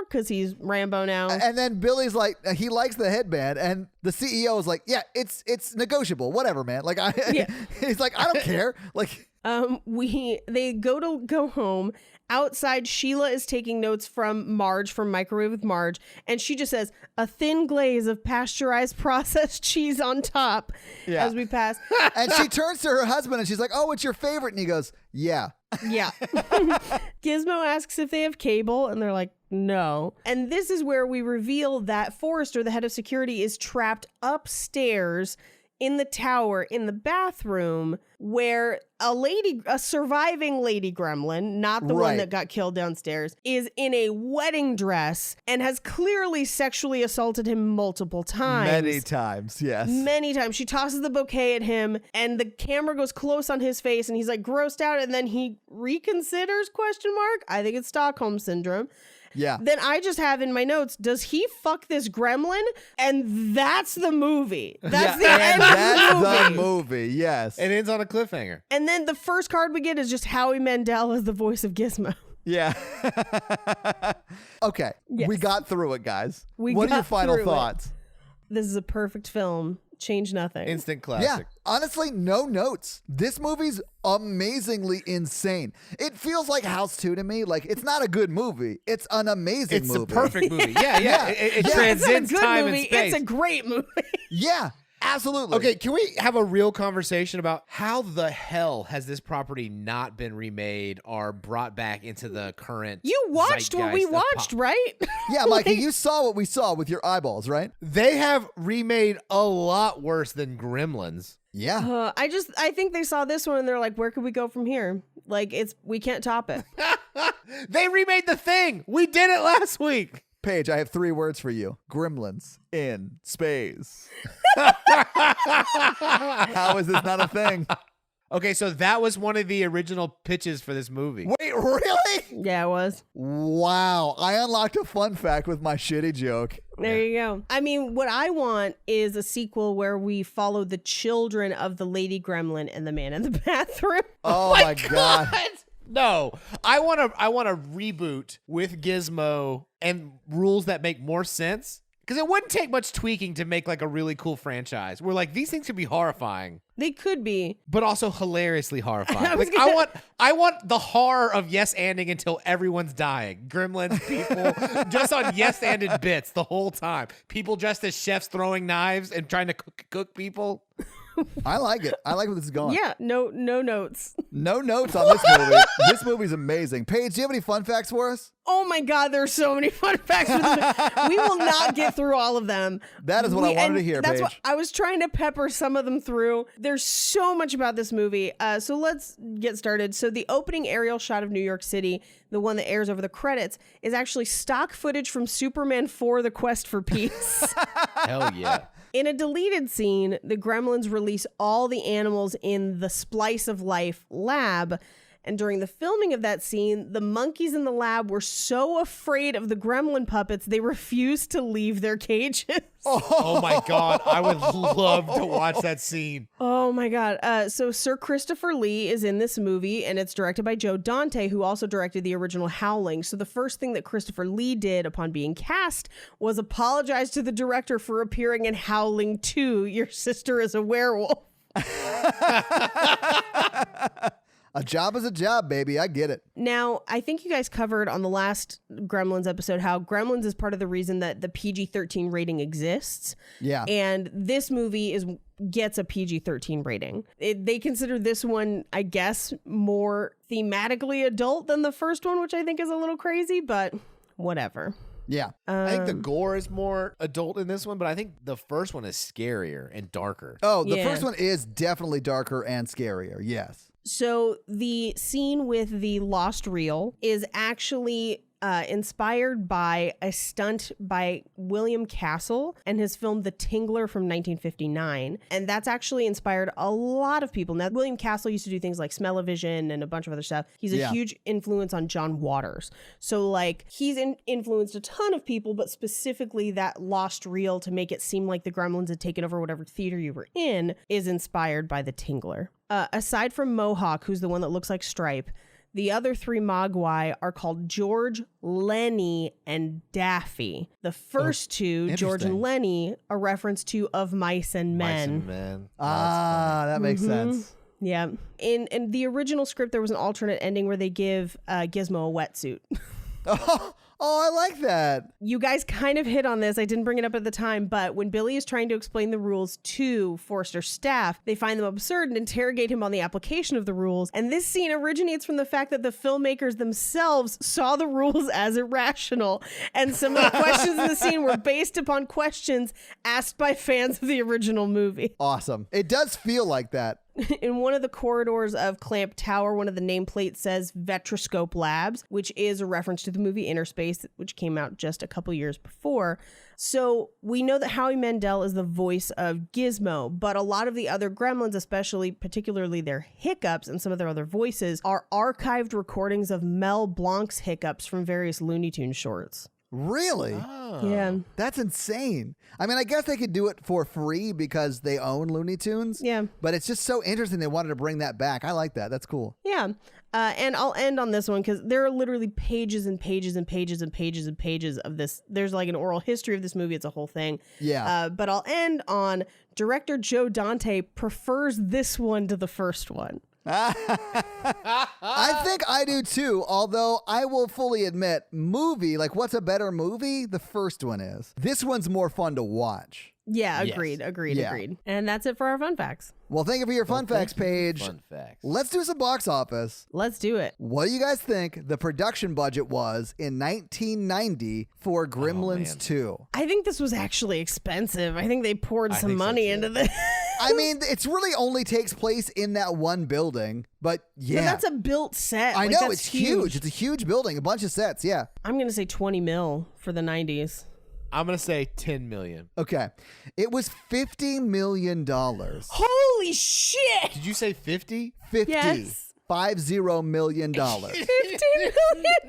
because he's Rambo now. And then Billy's like, he likes the headband, and the CEO is like, yeah, it's negotiable, whatever, man. Like, Yeah. he's like, I don't care. Like, They go home. Outside, Sheila is taking notes from Marge, from Microwave with Marge, and she just says, a thin glaze of pasteurized processed cheese on top as we pass. and she turns to her husband and she's like, oh, what's your favorite? And he goes, yeah. Yeah. Gizmo asks if they have cable, and they're like, no. And this is where we reveal that Forrester, the head of security, is trapped upstairs in the tower, in the bathroom, where a surviving lady gremlin, not the one Right. that got killed downstairs, is in a wedding dress and has clearly sexually assaulted him multiple times. Many times, yes. Many times. She tosses the bouquet at him, and the camera goes close on his face, and he's like grossed out, and then he reconsiders, ? I think it's Stockholm Syndrome. Yeah. Then I just have in my notes, does he fuck this gremlin? And that's the movie. That's the end That's of the the movie. movie, yes. It ends on a cliffhanger. And then the first card we get is just Howie Mandel as the voice of Gizmo. Yeah. Okay. Yes. We got through it, guys. We what are your got final through it. thoughts? This is a perfect film. Change nothing. Instant Yeah. classic. Honestly, no notes. This movie's amazingly insane. It feels like House 2 to me. Like, it's not a good movie. It's an amazing It's movie. a perfect movie. Yeah. Yeah. It Yeah. It's not a transcends good time movie. and space. It's a great movie. Yeah. Absolutely. Okay, can we have a real conversation about how the hell has this property not been remade or brought back into the current You watched what we zeitgeist of watched, right? Yeah, Mikey, you saw what we saw with your eyeballs, right? They have remade a lot worse than Gremlins. Yeah. I think they saw this one and they're like, where could we go from here? Like, we can't top it. They remade The Thing. We did it last week. Paige, I have 3 words for you. Gremlins in space. How is this not a thing? Okay, so that was one of the original pitches for this movie. Wait, really? Yeah, it was. Wow. I unlocked a fun fact with my shitty joke. There you go. I mean, what I want is a sequel where we follow the children of the lady gremlin and the man in the bathroom. Oh my God. No, I want a reboot with Gizmo and rules that make more sense. Because it wouldn't take much tweaking to make like a really cool franchise. Where like these things could be horrifying, They could be. but also hilariously horrifying. I want the horror of yes-anding until everyone's dying. Gremlins, people just on yes-anded bits the whole time. People dressed as chefs throwing knives and trying to cook people. I like it. I like where this is going. Yeah, no notes. No notes on this movie. This movie's amazing. Paige, do you have any fun facts for us? Oh my God, there's so many fun facts. We will not get through all of them. That is what I wanted to hear, That's Paige. what I was trying to pepper some of them through. There's so much about this movie. So let's get started. So the opening aerial shot of New York City, the one that airs over the credits, is actually stock footage from Superman 4: The Quest for Peace. Hell yeah. In a deleted scene, the Gremlins release all the animals in the Splice of Life lab. And during the filming of that scene, the monkeys in the lab were so afraid of the gremlin puppets, they refused to leave their cages. Oh my God. I would love to watch that scene. Oh my God. So Sir Christopher Lee is in this movie, and it's directed by Joe Dante, who also directed the original Howling. So the first thing that Christopher Lee did upon being cast was apologize to the director for appearing in Howling 2, Your Sister is a Werewolf. A job is a job, baby. I get it. Now, I think you guys covered on the last Gremlins episode how Gremlins is part of the reason that the PG-13 rating exists. Yeah. And this movie gets a PG-13 rating. They consider this one, I guess, more thematically adult than the first one, which I think is a little crazy, but whatever. Yeah. I think the gore is more adult in this one, but I think the first one is scarier and darker. Oh, the Yeah. first one is definitely darker and scarier. Yes. So the scene with the lost reel is actually inspired by a stunt by William Castle and his film The Tingler from 1959. And that's actually inspired a lot of people. Now, William Castle used to do things like Smell-O-Vision and a bunch of other stuff. He's a huge influence on John Waters. So like he's influenced a ton of people, but specifically that lost reel to make it seem like the Gremlins had taken over whatever theater you were in is inspired by The Tingler. Aside from Mohawk, who's the one that looks like Stripe, the other 3 Mogwai are called George, Lenny, and Daffy. The first 2, George and Lenny, a reference to Of Mice and Men. Mice and Men. That makes sense. Yeah. In the original script, there was an alternate ending where they give Gizmo a wetsuit. Oh, I like that. You guys kind of hit on this. I didn't bring it up at the time, but when Billy is trying to explain the rules to Forrester's staff, they find them absurd and interrogate him on the application of the rules. And this scene originates from the fact that the filmmakers themselves saw the rules as irrational. And some of the questions in the scene were based upon questions asked by fans of the original movie. Awesome. It does feel like that. In one of the corridors of Clamp Tower, one of the nameplates says Vetroscope Labs, which is a reference to the movie Interspace, which came out just a couple years before. So we know that Howie Mandel is the voice of Gizmo, but a lot of the other Gremlins, particularly their hiccups and some of their other voices, are archived recordings of Mel Blanc's hiccups from various Looney Tunes shorts. Really? Yeah. That's insane. I mean, I guess they could do it for free because they own Looney Tunes. Yeah. But it's just so interesting they wanted to bring that back. I like that. That's cool. Yeah. And I'll end on this one because there are literally pages and pages and pages and pages and pages of this. There's like an oral history of this movie. It's a whole thing. Yeah. But I'll end on director Joe Dante prefers this one to the first one. I think I do too, although I will fully admit, movie, like what's a better movie? The first one is. This one's more fun to watch. Yeah, Yes. agreed. Yeah. And that's it for our fun facts. Well, thank you for your fun facts page. Fun facts. Let's do some box office. Let's do it. What do you guys think the production budget was in 1990 for Gremlins man. 2? I think this was actually expensive. I think they poured some think so, money too. into this. I mean, it's really only takes place in that one building, but yeah. But that's a built set. I Like, know, that's it's huge. It's a huge building, a bunch of sets, yeah. I'm going to say 20 mil for the 90s. I'm going to say 10 million. Okay. It was $50 million. Holy shit! Did you say 50? 50. Yes. $50 million. $15 million.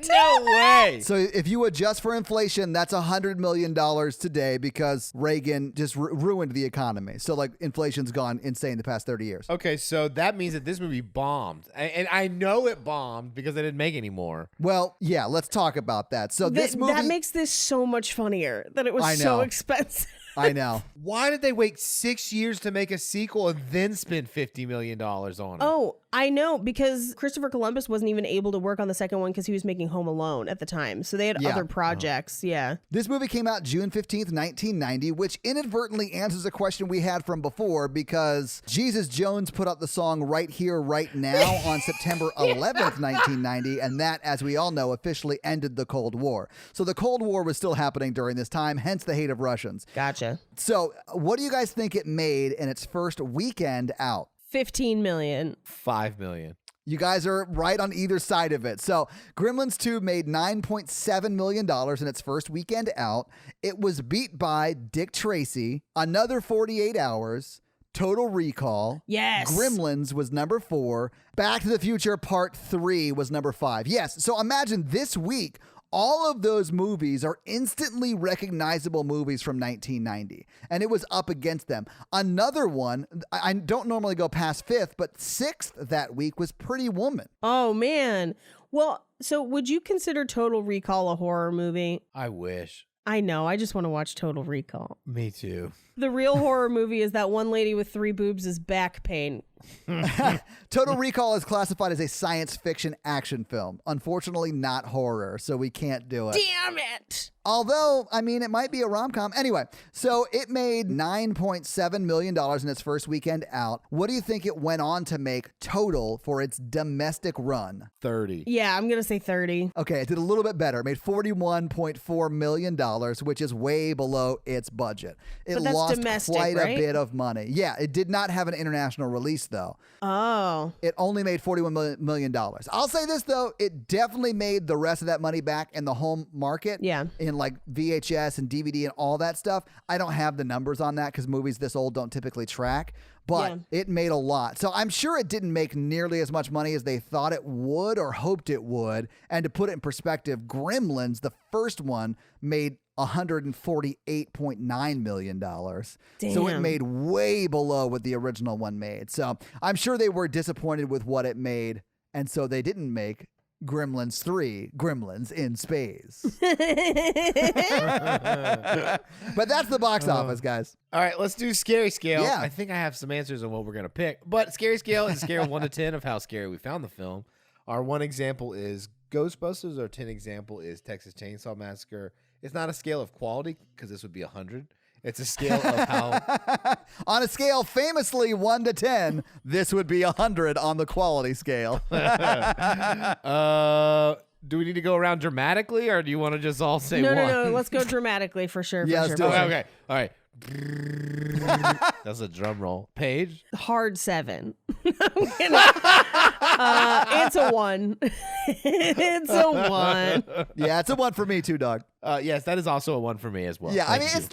No way. So if you adjust for inflation, that's $100 million today because Reagan just ruined the economy. So like inflation's gone insane the past 30 years. Okay, so that means that this movie bombed. And I know it bombed because they didn't make any more. Well, yeah, let's talk about that. So this movie, That makes this so much funnier that it was I so know. expensive. I know. Why did they wait 6 years to make a sequel and then spend $50 million on it? Oh, I know, because Christopher Columbus wasn't even able to work on the second one because he was making Home Alone at the time. So they had Yeah. other projects. Yeah. This movie came out June 15th, 1990, which inadvertently answers a question we had from before because Jesus Jones put out the song Right Here, Right Now on September 11th, 1990, and that, as we all know, officially ended the Cold War. So the Cold War was still happening during this time, hence the hate of Russians. Gotcha. So what do you guys think it made in its first weekend out? 15 million. 5 million. You guys are right on either side of it. So Gremlins 2 made $9.7 million in its first weekend out. It was beat by Dick Tracy, Another 48 Hours, Total Recall. Yes. Gremlins was number 4. Back to the Future Part 3 was number 5. Yes. So imagine this week, all of those movies are instantly recognizable movies from 1990, and it was up against them. Another one, I don't normally go past 5th, but 6th that week was Pretty Woman. Oh, man. Well, so would you consider Total Recall a horror movie? I wish. I know. I just want to watch Total Recall. Me too. The real horror movie is that one lady with 3 boobs' back pain. Total Recall is classified as a science fiction action film. Unfortunately, not horror, so we can't do it. Damn it. Although, I mean, it might be a rom-com. Anyway, so it made $9.7 million in its first weekend out. What do you think it went on to make total for its domestic run? 30. Yeah, I'm going to say 30. Okay, it did a little bit better. It made $41.4 million, which is way below its budget. It But that's lost domestic, quite right? a bit of money. Yeah, it did not have an international release, though. Oh. It only made $41 million. I'll say this, though. It definitely made the rest of that money back in the home market. Yeah. In like VHS and DVD and all that stuff. I don't have the numbers on that because movies this old don't typically track. But Yeah. it made a lot. So I'm sure it didn't make nearly as much money as they thought it would or hoped it would. And to put it in perspective, Gremlins, the first one, made $148.9 million. So it Damn. made way below what the original one made. So I'm sure they were disappointed with what it made. And so they didn't make Gremlins 3, Gremlins in Space. But that's the box office, guys. All right, let's do scary scale. Yeah. I think I have some answers on what we're going to pick. But scary scale is a scale of 1 to 10 of how scary we found the film. Our 1 example is Ghostbusters. Our 10 example is Texas Chainsaw Massacre. It's not a scale of quality because this would be 100. It's a scale of how... On a scale famously 1 to 10, this would be 100 on the quality scale. Do we need to go around dramatically, or do you want to just all say No, one? no. Let's go dramatically for sure. Yeah, for let's sure. do for it. sure. Okay, all right. That's a drum roll. Paige? Hard 7. It's a 1. It's a 1. Yeah, it's a 1 for me too, dog. Yes, that is also a 1 for me as well. Yeah, I Thank mean, you.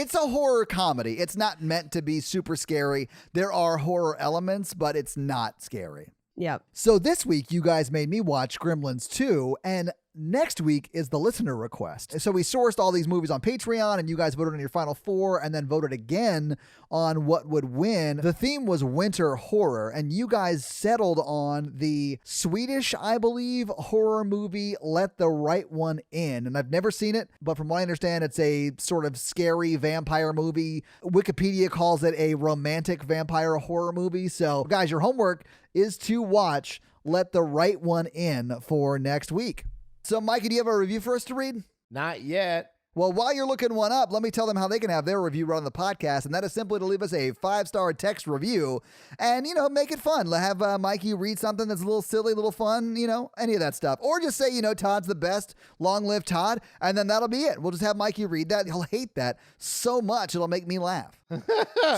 it's a horror comedy. It's not meant to be super scary. There are horror elements, but it's not scary. Yep. So this week, you guys made me watch Gremlins 2, and next week is the listener request. So we sourced all these movies on Patreon, and you guys voted on your final 4, and then voted again on what would win. The theme was winter horror, and you guys settled on the Swedish, I believe, horror movie Let the Right One In. And I've never seen it, but from what I understand, it's a sort of scary vampire movie. Wikipedia calls it a romantic vampire horror movie. So, guys, your homework is to watch Let the Right One In for next week. So, Mikey, do you have a review for us to read? Not yet. Well, while you're looking one up, let me tell them how they can have their review run on the podcast, and that is simply to leave us a 5-star text review and, make it fun. Have Mikey read something that's a little silly, a little fun, any of that stuff. Or just say, Todd's the best, long live Todd, and then that'll be it. We'll just have Mikey read that. He'll hate that so much, it'll make me laugh.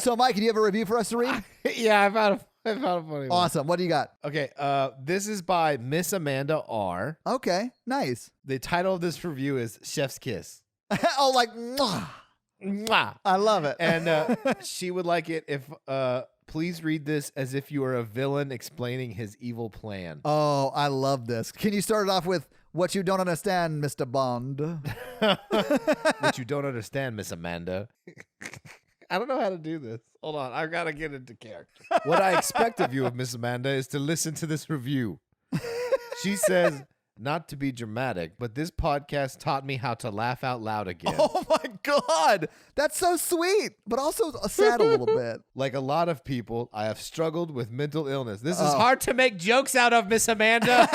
So, Mikey, do you have a review for us to read? Yeah, I found a funny one. Awesome. What do you got? Okay, this is by Miss Amanda R. Okay, nice. The title of this review is Chef's Kiss. Oh, like, mwah. Mwah. I love it. And she would like it if, please read this as if you were a villain explaining his evil plan. Oh, I love this. Can you start it off with what you don't understand, Mr. Bond? What you don't understand, Miss Amanda. I don't know how to do this. Hold on. I've got to get into character. What I expect of you, Miss Amanda, is to listen to this review. She says, not to be dramatic, but this podcast taught me how to laugh out loud again. Oh my God. That's so sweet, but also sad a little bit. Like a lot of people, I have struggled with mental illness. This is hard to make jokes out of, Miss Amanda.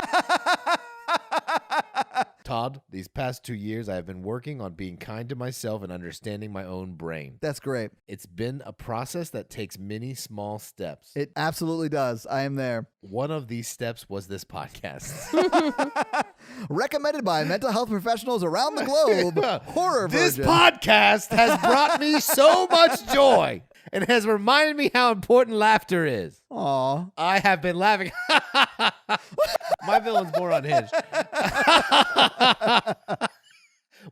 Todd, these past 2 years, I have been working on being kind to myself and understanding my own brain. That's great. It's been a process that takes many small steps. It absolutely does. I am there. One of these steps was this podcast. Recommended by mental health professionals around the globe. Horror This Virgin. podcast has brought me so much joy and has reminded me how important laughter is. Aw. I have been laughing. My villain's more unhinged.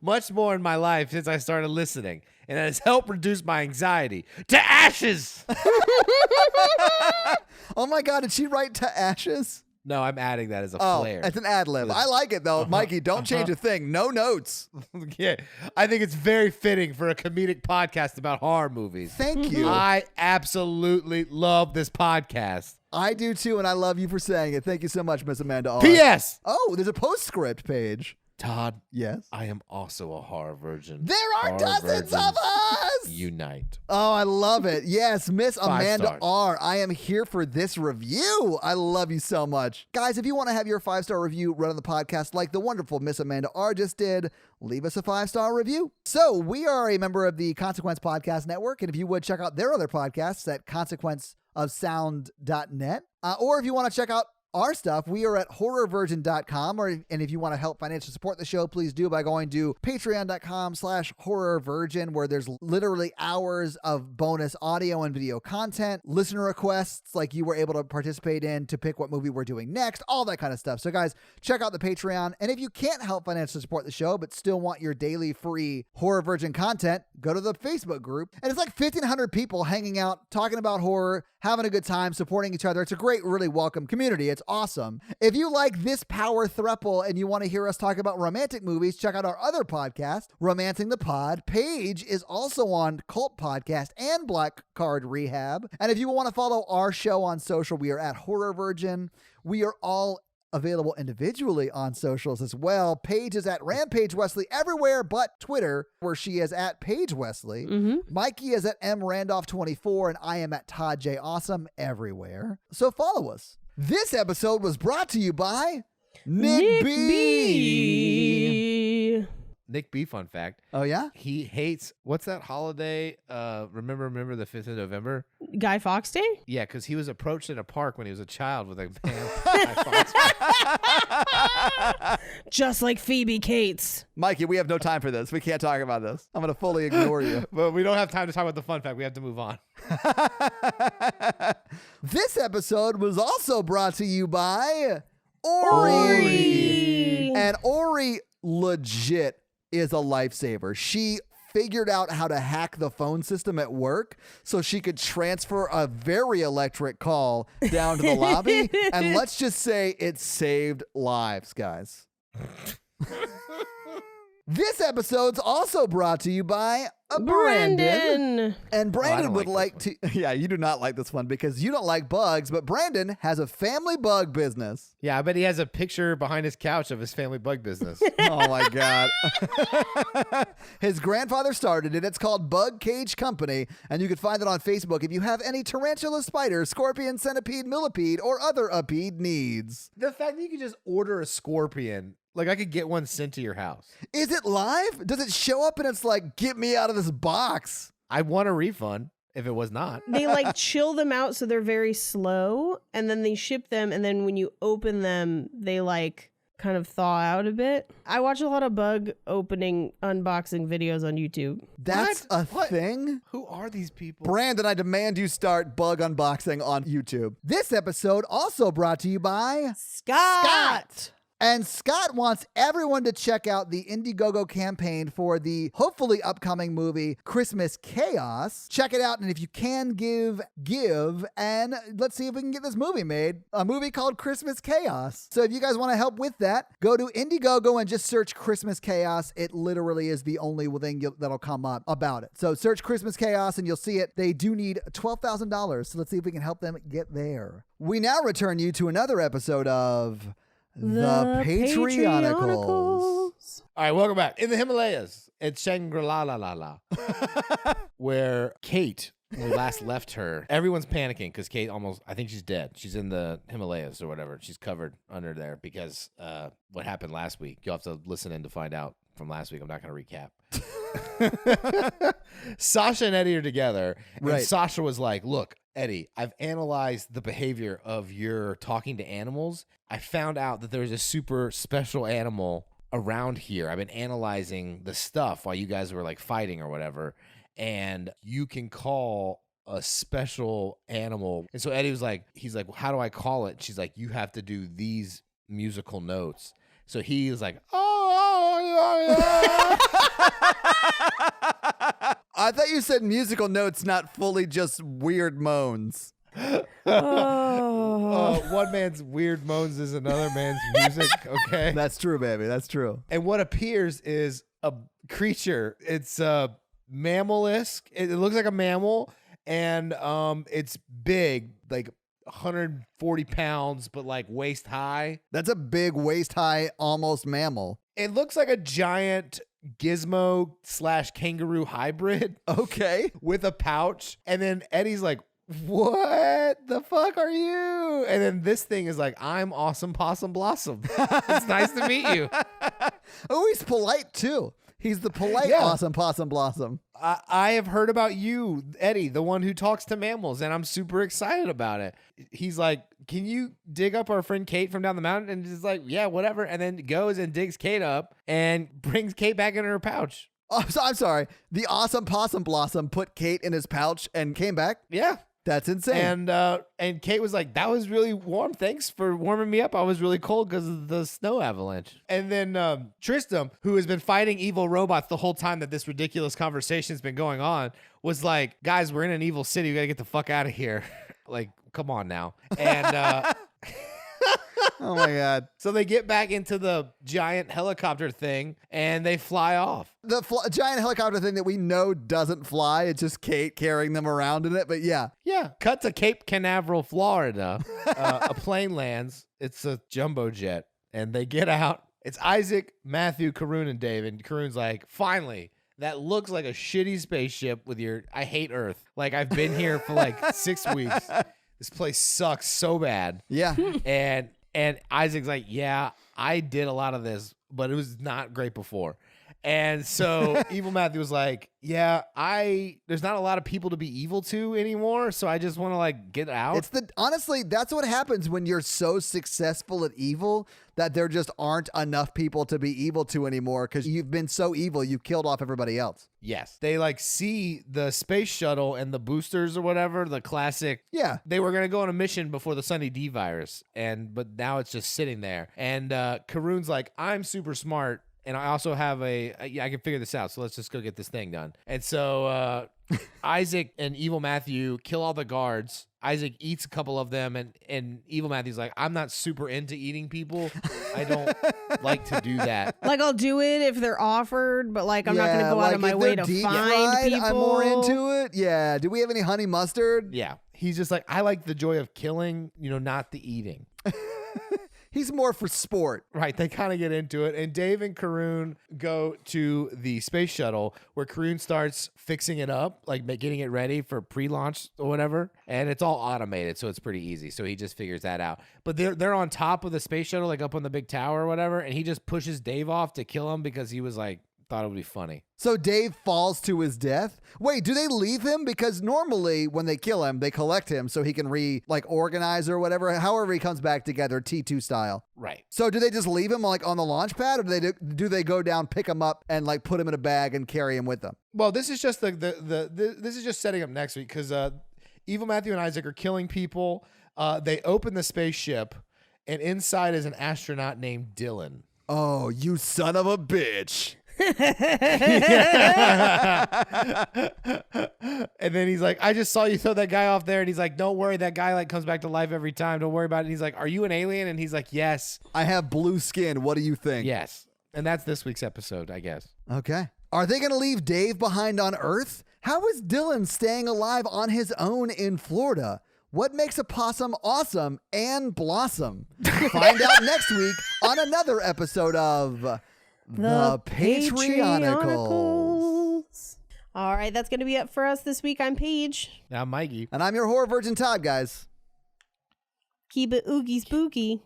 Much more in my life since I started listening, and it has helped reduce my anxiety to ashes. Oh my God, did she write to ashes? No, I'm adding that as a Oh, flair. it's an ad lib. I like it though. Mikey, don't change a thing. No notes. Yeah, I think it's very fitting for a comedic podcast about horror movies. Thank you. I absolutely love this podcast. I do too, and I love you for saying it. Thank you so much, Miss Amanda R. P.S. Oh, there's a postscript page. Todd, Yes. I am also a horror virgin. There are Horror dozens of virgins us. Unite. Oh, I love it. Yes, Miss 5 Amanda stars. R. I am here for this review. I love you so much. Guys, if you want to have your 5-star review run on the podcast like the wonderful Miss Amanda R. just did, leave us a 5-star review. So we are a member of the Consequence Podcast Network, and if you would check out their other podcasts at consequenceofsound.net, or if you want to check out our stuff, we are at horrorvirgin.com, and if you want to help financially support the show, please do by going to patreon.com/horrorvirgin, where there's literally hours of bonus audio and video content, listener requests like you were able to participate in to pick what movie we're doing next, all that kind of stuff. So guys, check out the Patreon. And if you can't help financially support the show, but still want your daily free Horror Virgin content, go to the Facebook group. And it's like 1,500 people hanging out, talking about horror, having a good time, supporting each other. It's a great, really welcome community. It's awesome. If you like this power throuple and you want to hear us talk about romantic movies, check out our other podcast, Romancing the Pod. Paige is also on Cult Podcast and Black Card Rehab. And if you want to follow our show on social, we are at Horror Virgin. We are all available individually on socials as well. Paige is at Rampage Wesley everywhere but Twitter, where she is at Paige Wesley. Mikey is at mrandolph24, and I am at Todd J. Awesome everywhere. So follow us. This episode was brought to you by Nick B. Nick B, fun fact. Oh, yeah? He hates, what's that holiday? Remember the 5th of November? Guy Fawkes Day? Yeah, because he was approached in a park when he was a child with a Guy Fawkes. Just like Phoebe Cates. Mikey, we have no time for this. We can't talk about this. I'm going to fully ignore you. But we don't have time to talk about the fun fact. We have to move on. This episode was also brought to you by Ori. And Ori legit is a lifesaver. She figured out how to hack the phone system at work so she could transfer a very electric call down to the lobby. And let's just say it saved lives, guys. This episode's also brought to you by Brandon. And Brandon would like to... Yeah, you do not like this one because you don't like bugs, but Brandon has a family bug business. Yeah, I bet he has a picture behind his couch of his family bug business. Oh, my God. His grandfather started it. It's called Bug Cage Company, and you can find it on Facebook if you have any tarantula, spider, scorpion, centipede, millipede, or other apede needs. The fact that you can just order a scorpion Like I could get one sent to your house. Is it live? Does it show up and it's like, get me out of this box? I want a refund if it was not. They like chill them out so they're very slow, and then they ship them, and then when you open them, they like kind of thaw out a bit. I watch a lot of bug opening unboxing videos on YouTube. That's What? a thing? Who are these people? Brandon, I demand you start bug unboxing on YouTube. This episode also brought to you by Scott! And Scott wants everyone to check out the Indiegogo campaign for the hopefully upcoming movie Christmas Chaos. Check it out, and if you can give, and let's see if we can get this movie made. A movie called Christmas Chaos. So if you guys want to help with that, go to Indiegogo and just search Christmas Chaos. It literally is the only thing that'll come up about it. So search Christmas Chaos and you'll see it. They do need $12,000, so let's see if we can help them get there. We now return you to another episode of The Patreonicals. All right, welcome back. In the Himalayas, it's Shangri-La, where Kate, when we last left her, everyone's panicking because Kate I think she's dead. She's in the Himalayas or whatever. She's covered under there because what happened last week. You'll have to listen in to find out from last week. I'm not going to recap. Sasha and Eddie are together. And Sasha was like, look, Eddie, I've analyzed the behavior of your talking to animals. I found out that there's a super special animal around here. I've been analyzing the stuff while you guys were like fighting or whatever. And you can call a special animal. And so Eddie was like, he's like, well, how do I call it? She's like, you have to do these musical notes. So he was like, I thought you said musical notes, not fully just weird moans. One man's weird moans is another man's music. Okay. That's true, baby. That's true. And what appears is a creature. It's mammal-esque. It looks like a mammal, and it's big, like 140 pounds, but like waist high. That's a big waist high, almost mammal. It looks like a giant gizmo/kangaroo hybrid. Okay. With a pouch. And then Eddie's like, what the fuck are you? And then this thing is like, I'm Awesome Possum Blossom. It's nice to meet you. Oh, he's polite too. He's the polite Awesome Possum Blossom. I have heard about you, Eddie, the one who talks to mammals, and I'm super excited about it. He's like, can you dig up our friend Kate from down the mountain? And just like, yeah, whatever. And then goes and digs Kate up and brings Kate back in her pouch. Oh, so I'm sorry. The Awesome Possum Blossom put Kate in his pouch and came back? Yeah. That's insane. And Kate was like, that was really warm. Thanks for warming me up. I was really cold because of the snow avalanche. And then Tristram, who has been fighting evil robots the whole time that this ridiculous conversation's been going on, was like, guys, we're in an evil city. We got to get the fuck out of here. Like, come on now. And oh my God. So they get back into the giant helicopter thing and they fly off. The giant helicopter thing that we know doesn't fly. It's just Kate carrying them around in it. But yeah. Yeah. Cut to Cape Canaveral, Florida. A plane lands. It's a jumbo jet. And they get out. It's Isaac, Matthew, Karun, and Dave. And Karun's like, finally, that looks like a shitty spaceship with your, I hate Earth. Like, I've been here for like 6 weeks. This place sucks so bad. Yeah. And Isaac's like, yeah, I did a lot of this, but it was not great before. And so Evil Matthew was like, yeah, there's not a lot of people to be evil to anymore, so I just want to like get out. Honestly, that's what happens when you're so successful at evil that there just aren't enough people to be evil to anymore because you've been so evil, you killed off everybody else. Yes. They like see the space shuttle and the boosters or whatever, the classic. Yeah. They were going to go on a mission before the Sunny D virus, but now it's just sitting there. And Karun's like, I'm super smart. And I also have I can figure this out. So let's just go get this thing done. And so Isaac and Evil Matthew kill all the guards. Isaac eats a couple of them. And Evil Matthew's like, I'm not super into eating people. I don't like to do that. Like, I'll do it if they're offered, but like, I'm not going to go out of my way to find people. I'm more into it. Yeah. Do we have any honey mustard? Yeah. He's just like, I like the joy of killing, not the eating. He's more for sport. Right, they kind of get into it, and Dave and Karun go to the space shuttle where Karun starts fixing it up, like getting it ready for pre-launch or whatever, and it's all automated, so it's pretty easy. So he just figures that out. But they're on top of the space shuttle, like up on the big tower or whatever, and he just pushes Dave off to kill him because he was like, thought it would be funny. So Dave falls to his death. Wait, do they leave him? Because normally when they kill him, they collect him so he can organize or whatever. However, he comes back together, T2 style. Right. So do they just leave him like on the launch pad, or do they go down, pick him up, and like put him in a bag and carry him with them? Well, this is just this is just setting up next week because Evil Matthew and Isaac are killing people. They open the spaceship, and inside is an astronaut named Dylan. Oh, you son of a bitch. And then he's like, I just saw you throw that guy off there. And he's like, don't worry, that guy like comes back to life every time. Don't worry about it. And he's like, are you an alien? And he's like, yes. I have blue skin. What do you think? Yes. And that's this week's episode, I guess. Okay. Are they going to leave Dave behind on Earth? How is Dylan staying alive on his own in Florida? What makes a possum awesome and blossom? Find out next week on another episode of The Patreonicals. All right, that's going to be it for us this week. I'm Paige. Now, Mikey. And I'm your horror virgin Todd, guys. Keep it oogie spooky.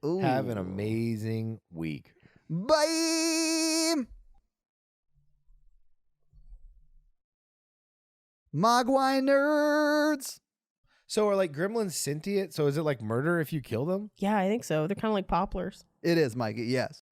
Ooh. Have an amazing week. Bye. Mogwai nerds. So are like gremlins sentient? So is it like murder if you kill them? Yeah, I think so. They're kind of like poplars. It is, Mikey. Yes.